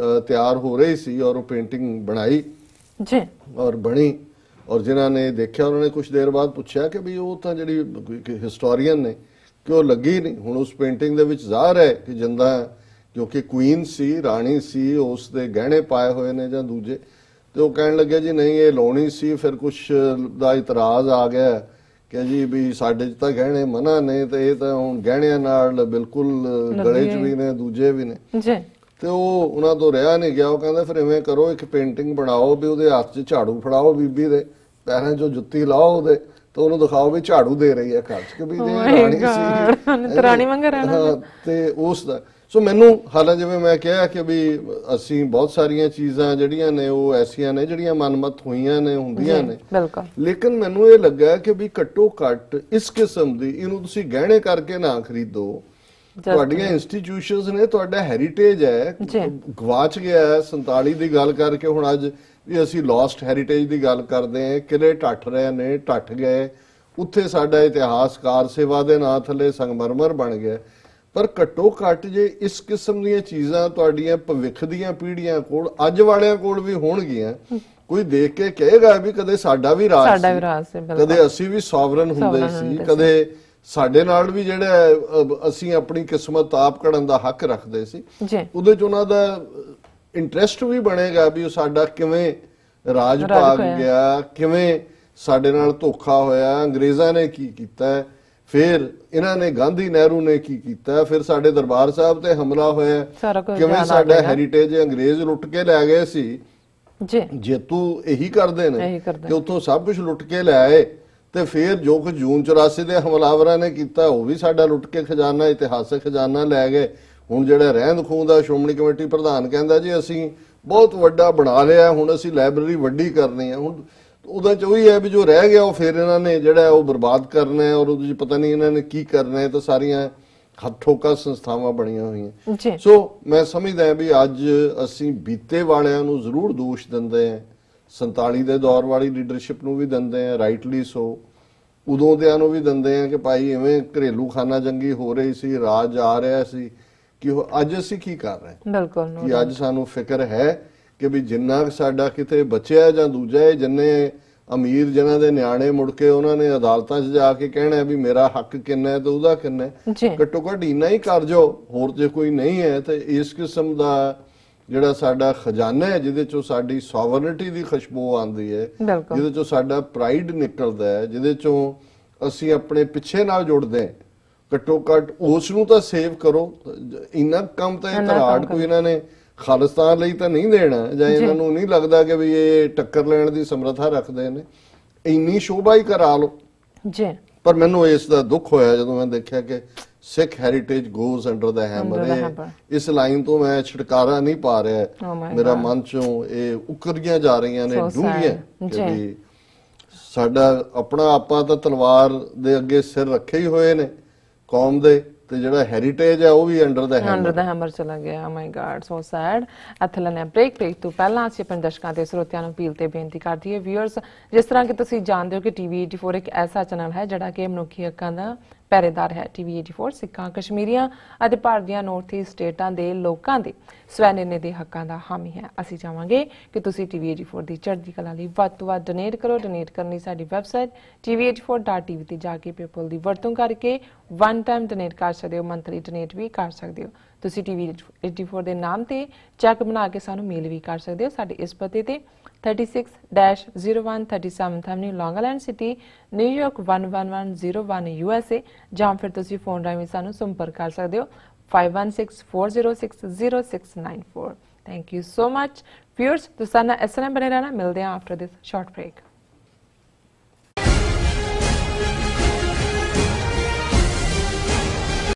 ਤਿਆਰ ਹੋ ਰਹੀ ਸੀ ਔਰ ਉਹ ਪੇਂਟਿੰਗ ਬਣਾਈ ਜੀ ਔਰ ਬਣੀ। ਔਰ ਜਿਨ੍ਹਾਂ ਨੇ ਦੇਖਿਆ ਉਹਨਾਂ ਨੇ ਕੁਝ ਦੇਰ ਬਾਅਦ ਪੁੱਛਿਆ ਕਿ ਵੀ ਉਹ ਤਾਂ ਜਿਹੜੀ ਹਿਸਟੋਰੀਅਨ ਨੇ ਕਿ ਉਹ ਲੱਗੀ ਨਹੀਂ। ਹੁਣ ਉਸ ਪੇਂਟਿੰਗ ਦੇ ਵਿੱਚ ਜ਼ਾਹਰ ਹੈ ਕਿ ਜੰਦਾ ਕਿਉਂਕਿ ਕੁਈਨ ਸੀ, ਰਾਣੀ ਸੀ, ਉਸ ਦੇ ਗਹਿਣੇ ਪਾਏ ਹੋਏ ਨੇ ਜਾਂ ਦੂਜੇ, ਤੇ ਉਹ ਕਹਿਣ ਲੱਗੇ ਜੀ ਨਹੀਂ ਇਹ ਲਾਉਣੀ ਸੀ। ਫਿਰ ਕੁਝ ਦਾ ਇਤਰਾਜ਼ ਆ ਗਿਆ ਕਿ ਜੀ ਵੀ ਸਾਡੇ 'ਚ ਤਾਂ ਗਹਿਣੇ ਮਨਾ ਨੇ ਤੇ ਇਹ ਤਾਂ ਹੁਣ ਗਹਿਣਿਆਂ ਨਾਲ ਬਿਲਕੁਲ ਗਲੇ 'ਚ ਵੀ ਨੇ, ਦੂਜੇ ਵੀ ਨੇ ਜੀ। ਤੇ ਉਹ ਉਹਨਾਂ ਤੋਂ ਰਿਹਾ ਨਹੀਂ ਗਿਆ। ਉਹ ਕਹਿੰਦਾ ਫਿਰ ਇਵੇਂ ਕਰੋ, ਇੱਕ ਪੇਂਟਿੰਗ ਬਣਾਓ ਵੀ ਉਹਦੇ ਹੱਥ 'ਚ ਝਾੜੂ ਫੜਾਓ, ਬੀਬੀ ਦੇ ਪੈਰਾਂ 'ਚੋਂ ਜੁੱਤੀ ਲਾਓ ਉਹਦੇ, ਤੇ ਉਹਨੂੰ ਦਿਖਾਓ ਵੀ ਝਾੜੂ ਦੇ ਰਹੀ ਹੈ ਘਰ 'ਚ ਕਿ ਵੀ ਰਾਣੀ ਸੀ, ਰਾਣੀ ਵਾਂਗ ਰਹਿਣਾ। ਤੇ ਉਸ ਦਾ ਸੋ ਮੈਨੂੰ ਹਾਲਾਂ ਜਿਵੇਂ ਮੈਂ ਕਿਹਾ ਕਿ ਵੀ ਅਸੀਂ ਬਹੁਤ ਸਾਰੀਆਂ ਚੀਜ਼ਾਂ ਜਿਹੜੀਆਂ ਨੇ ਉਹ ਐਸੀਆਂ ਨੇ ਜਿਹੜੀਆਂ ਮਨਮਤ ਹੋਈਆਂ ਨੇ, ਹੁੰਦੀਆਂ ਨੇ, ਲੇਕਿਨ ਮੈਨੂੰ ਇਹ ਲੱਗਾ ਕਿ ਵੀ ਘੱਟੋ ਘੱਟ ਇਸ ਕਿਸਮ ਦੀ ਇਹਨੂੰ ਤੁਸੀਂ ਗਹਿਣੇ ਕਰਕੇ ਨਾ ਖਰੀਦੋ। ਤੁਹਾਡੀਆਂ ਇੰਸਟੀਟਿਊਸ਼ਨਸ ਨੇ, ਤੁਹਾਡਾ ਹੈਰੀਟੇਜ ਹੈ, ਗਵਾਚ ਗਿਆ ਹੈ 47 ਦੀ ਗੱਲ ਕਰਕੇ। ਹੁਣ ਅੱਜ ਵੀ ਅਸੀਂ ਲੋਸਟ ਹੈਰੀਟੇਜ ਦੀ ਗੱਲ ਕਰਦੇ ਹਾਂ, ਕਿਲੇ ਢੱਠ ਰਹੇ ਨੇ, ਢੱਠ ਗਏ, ਉੱਥੇ ਸਾਡਾ ਇਤਿਹਾਸ ਕਾਰ ਸੇਵਾ ਦੇ ਨਾਂ ਥੱਲੇ ਸੰਗਮਰਮਰ ਬਣ ਗਿਆ। ਪਰ ਘੱਟੋ ਘੱਟ ਜੇ ਇਸ ਕਿਸਮ ਦੀਆਂ ਚੀਜ਼ਾਂ ਤੁਹਾਡੀਆਂ ਭਵਿੱਖ ਦੀਆਂ ਪੀੜ੍ਹੀਆਂ ਕੋਲ, ਅੱਜ ਵਾਲਿਆਂ ਕੋਲ ਵੀ ਹੋਣਗੀਆਂ, ਕੋਈ ਦੇਖ ਕੇ ਕਹੇਗਾ ਵੀ ਕਦੇ ਸਾਡਾ ਵੀ ਰਾਜ ਸੀ, ਕਦੇ ਅਸੀਂ ਵੀ ਸੋਵਰਨ ਹੁੰਦੇ ਸੀ, ਕਦੇ ਸਾਡੇ ਨਾਲ ਵੀ ਜਿਹੜਾ ਅਸੀਂ ਆਪਣੀ ਕਿਸਮਤ ਆਪ ਘੜਨ ਦਾ ਹੱਕ ਰੱਖਦੇ ਸੀ। ਉਹਦੇ ਚ ਉਹਨਾਂ ਦਾ ਇੰਟਰਸਟ ਵੀ ਬਣੇਗਾ ਵੀ ਉਹ ਸਾਡਾ ਕਿਵੇਂ ਰਾਜ ਭਾਗ ਗਿਆ, ਕਿਵੇਂ ਸਾਡੇ ਨਾਲ ਧੋਖਾ ਹੋਇਆ, ਅੰਗਰੇਜ਼ਾਂ ਨੇ ਕੀ ਕੀਤਾ, ਫਿਰ ਇਹਨਾਂ ਨੇ ਗਾਂਧੀ ਨਹਿਰੂ ਨੇ ਕੀ ਕੀਤਾ, ਫਿਰ ਸਾਡੇ ਦਰਬਾਰ ਸਾਹਿਬ ਤੇ ਹਮਲਾ ਹੋਇਆ, ਕਿਵੇਂ ਸਾਡਾ ਹੈਰੀਟੇਜ ਅੰਗਰੇਜ਼ ਲੁੱਟ ਕੇ ਲੈ ਗਏ ਸੀ। ਜੇਤੂ ਇਹੀ ਕਰਦੇ ਨੇ ਕਿ ਉੱਥੋਂ ਸਭ ਕੁਝ ਲੁੱਟ ਕੇ ਲੈ ਆਏ, ਤੇ ਫਿਰ ਜੋ ਕੁਝ ਜੂਨ 84 ਦੇ ਹਮਲਾਵਰਾਂ ਨੇ ਕੀਤਾ ਉਹ ਵੀ ਸਾਡਾ ਲੁੱਟ ਕੇ ਖਜ਼ਾਨਾ, ਇਤਿਹਾਸਕ ਖਜ਼ਾਨਾ ਲੈ ਗਏ। ਹੁਣ ਜਿਹੜਾ ਰਹਿੰਦ ਖੂੰਦ ਦਾ ਸ਼੍ਰੋਮਣੀ ਕਮੇਟੀ ਪ੍ਰਧਾਨ ਕਹਿੰਦਾ ਜੀ ਅਸੀਂ ਬਹੁਤ ਵੱਡਾ ਬਣਾ ਲਿਆ, ਹੁਣ ਅਸੀਂ ਲਾਇਬ੍ਰੇਰੀ ਵੱਡੀ ਕਰਨੀ ਹੈ। ਹੁਣ ਉਹਦਾ ਚ ਉਹੀ ਹੈ ਵੀ ਜੋ ਰਹਿ ਗਿਆ ਉਹ ਫਿਰ ਇਹਨਾਂ ਨੇ ਜਿਹੜਾ ਉਹ ਬਰਬਾਦ ਕਰਨਾ ਹੈ, ਔਰ ਉਹਦੇ ਚ ਪਤਾ ਨਹੀਂ ਇਹਨਾਂ ਨੇ ਕੀ ਕਰਨਾ ਹੈ। ਤਾਂ ਸਾਰੀਆਂ ਹੱਥ-ਠੋਕਾ ਸੰਸਥਾਵਾਂ ਬਣੀਆਂ ਹੋਈਆਂ। ਸੋ ਮੈਂ ਸਮਝਦਾ ਵੀ ਅੱਜ ਅਸੀਂ ਬੀਤੇ ਵਾਲਿਆਂ ਨੂੰ ਜ਼ਰੂਰ ਦੋਸ਼ ਦਿੰਦੇ ਹਾਂ, 47 ਦੇ ਦੌਰ ਵਾਲੀ ਲੀਡਰਸ਼ਿਪ ਨੂੰ ਵੀ ਦਿੰਦੇ ਹਾਂ, ਰਾਈਟਲੀ ਸੋ, ਉਦੋਂ ਦਿਆਂ ਨੂੰ ਵੀ ਦਿੰਦੇ ਹਾਂ ਕਿ ਭਾਈ ਐਵੇਂ ਘਰੇਲੂ ਖਾਨਾ ਜੰਗੀ ਹੋ ਰਹੀ ਸੀ, ਰਾਜ ਆ ਰਿਹਾ ਸੀ, ਕਿ ਅੱਜ ਅਸੀਂ ਕੀ ਕਰ ਰਹੇ ਹਾਂ। ਬਿਲਕੁਲ ਕਿ ਅੱਜ ਸਾਨੂੰ ਫਿਕਰ ਹੈ ਕਿ ਵੀ ਜਿੰਨਾ ਸਾਡਾ ਕਿਤੇ ਬਚਿਆ ਜਾਂ ਦੂਜਾ, ਜਿੰਨੇ ਅਮੀਰ ਜਿਨ੍ਹਾਂ ਦੇ ਨਿਆਣੇ ਮੁੜ ਕੇ ਉਹਨਾਂ ਨੇ ਅਦਾਲਤਾਂ 'ਚ ਜਾ ਕੇ ਕਹਿਣਾ ਵੀ ਮੇਰਾ ਹੱਕ ਕਿੰਨਾ ਹੈ ਤੇ ਉਹਦਾ ਕਿੰਨਾ ਹੈ, ਘੱਟੋ ਘੱਟ ਇੰਨਾ ਹੀ ਕਰ ਜਾਓ। ਹੋਰ ਜੇ ਕੋਈ ਨਹੀਂ ਹੈ ਤੇ ਇਸ ਕਿਸਮ ਦਾ ਜਿਹੜਾ ਸਾਡਾ ਖਜ਼ਾਨਾ ਹੈ, ਜਿਹਦੇ ਚੋਂ ਸਾਡੀ ਸੋਵਰਨਿਟੀ ਦੀ ਖੁਸ਼ਬੂ ਆਉਂਦੀ ਹੈ, ਜਿਹਦੇ ਚੋਂ ਸਾਡਾ ਪ੍ਰਾਈਡ ਨਿਕਲਦਾ ਹੈ, ਜਿਹਦੇ ਚੋਂ ਅਸੀਂ ਆਪਣੇ ਪਿੱਛੇ ਨਾਲ ਜੁੜਦੇ ਹਾਂ, ਘੱਟੋ ਘੱਟ ਉਸ ਨੂੰ ਤਾਂ ਸੇਵ ਕਰੋ। ਇੰਨਾ ਕੰਮ ਤਾਂ ਇਹ ਧਰਾੜ ਕੋਈ ਇਹਨਾਂ ਨੇ ਖਾਲਿਸਤਾਨ ਲਈ ਤਾਂ ਨਹੀਂ ਦੇਣਾ, ਜਾਂ ਇਹਨਾਂ ਨੂੰ ਨਹੀਂ ਲੱਗਦਾ ਕਿ ਵੀ ਇਹ ਟੱਕਰ ਲੈਣ ਦੀ ਸਮਰੱਥਾ ਰੱਖਦੇ ਨੇ, ਇੰਨੀ ਸ਼ੋਭਾ ਹੀ ਕਰਾ ਲਓ। ਪਰ ਮੈਨੂੰ ਇਸ ਦਾ ਦੁੱਖ ਹੋਇਆ ਜਦੋਂ ਮੈਂ ਦੇਖਿਆ ਕਿ Sikh heritage goes under the hammer. Under the hammer. ਇਸ ਲਾਈਨ ਤੋਂ ਮੈਂ ਛੁਟਕਾਰਾ ਨਹੀਂ ਪਾ ਰਿਹਾ। Oh my ਮੇਰਾ God. ਮਨ ਚੋਂ ਇਹ ਉਕਰੀਆਂ ਜਾ ਰਹੀਆਂ ਨੇ So ਡੂੰਘੀਆਂ sad. ਕਿ ਜੀ। ਵੀ ਸਾਡਾ ਆਪਣਾ ਆਪਾਂ ਤਾਂ ਤਲਵਾਰ ਦੇ ਅੱਗੇ ਸਿਰ ਰੱਖੇ ਹੀ ਹੋਏ ਨੇ ਕੌਮ ਦੇ, ਤੇ ਜਿਹੜਾ ਹੈਰੀਟੇਜ ਹੈ ਉਹ ਵੀ ਅੰਡਰ ਦਾ ਅੰਡਰ ਹੈਮਰ। ਦਾ ਹੈਮਰ ਚਲਾ ਗਿਆ। ਮਾਈ ਗॉड, ਸੋ ਸੈਡ। ਇੱਥੇ ਲੈਣੇ ਬ੍ਰੇਕ ਤੋਂ ਪਹਿਲਾਂ ਅਸੀਂ ਆਪਣੇ ਦਰਸ਼ਕਾਂ ਤੇ ਸਰੋਤਿਆਂ ਨੂੰ ਅਪੀਲ ਤੇ ਬੇਨਤੀ ਕਰਦੀ ਹੈ ਵਿਊਅਰਸ, ਜਿਸ ਤਰ੍ਹਾਂ ਕਿ ਤੁਸੀਂ ਜਾਣਦੇ ਹੋ ਕਿ ਟੀਵੀ 84 ਇੱਕ ਐਸਾ ਚੈਨਲ ਹੈ ਜਿਹੜਾ ਕਿ ਮਨੁੱਖੀ ਹੱਕਾਂ ਦਾ ਪਹਿਰੇਦਾਰ ਹੈ। ਟੀਵੀ 84 ਸਿੱਖਾਂ, ਕਸ਼ਮੀਰੀਆਂ ਅਤੇ ਭਾਰਤ ਦੀਆਂ ਨਾਰਥ ਈਸਟ ਸਟੇਟਾਂ ਦੇ ਲੋਕਾਂ ਦੇ ਸਵੈ ਨਿਰਣੇ ਦੇ ਹੱਕਾਂ ਦਾ ਹਾਮੀ ਹੈ। ਅਸੀਂ ਚਾਹਾਂਗੇ ਕਿ ਤੁਸੀਂ ਟੀਵੀ 84 ਦੀ ਚੜ੍ਹਦੀ ਕਲਾ ਲਈ ਵੱਧ ਤੋਂ ਵੱਧ ਡੋਨੇਟ ਕਰੋ। ਡੋਨੇਟ ਕਰਨ ਲਈ ਸਾਡੀ ਵੈਬਸਾਈਟ tv84.tv ਤੇ ਜਾ ਕੇ ਪੇਪਲ ਦੀ ਵਰਤੋਂ ਕਰਕੇ ਵਨ ਟਾਈਮ ਡੋਨੇਟ ਕਰ ਸਕਦੇ ਹੋ, ਮੰਥਲੀ ਡੋਨੇਟ ਵੀ ਕਰ ਸਕਦੇ ਹੋ। ਤੁਸੀਂ ਟੀਵੀ 84 ਦੇ ਨਾਮ ਤੇ ਚੈੱਕ ਬਣਾ ਕੇ ਸਾਨੂੰ ਮੇਲ ਵੀ ਕਰ ਸਕਦੇ ਹੋ। ਸਾਡੇ ਇਸ ਪਤੇ ਤੇ 36-01 37th Avenue, Long Island City, New York 11101 USA, ਜਾਂ ਫਿਰ ਤੁਸੀਂ ਫੋਨ ਰਾਹੀਂ ਸਾਨੂੰ ਸੰਪਰਕ ਕਰ ਸਕਦੇ ਹੋ 5164060694। Thank you so much viewers, ਤੁਸੀਂ ਨਾਲ ਇਸ ਤਰ੍ਹਾਂ ਬਣੇ ਰਹਿਣਾ। ਮਿਲਦੇ ਹਾਂ ਆਫਟਰ ਦਿਸ ਸ਼ਾਰਟ ਬ੍ਰੇਕ।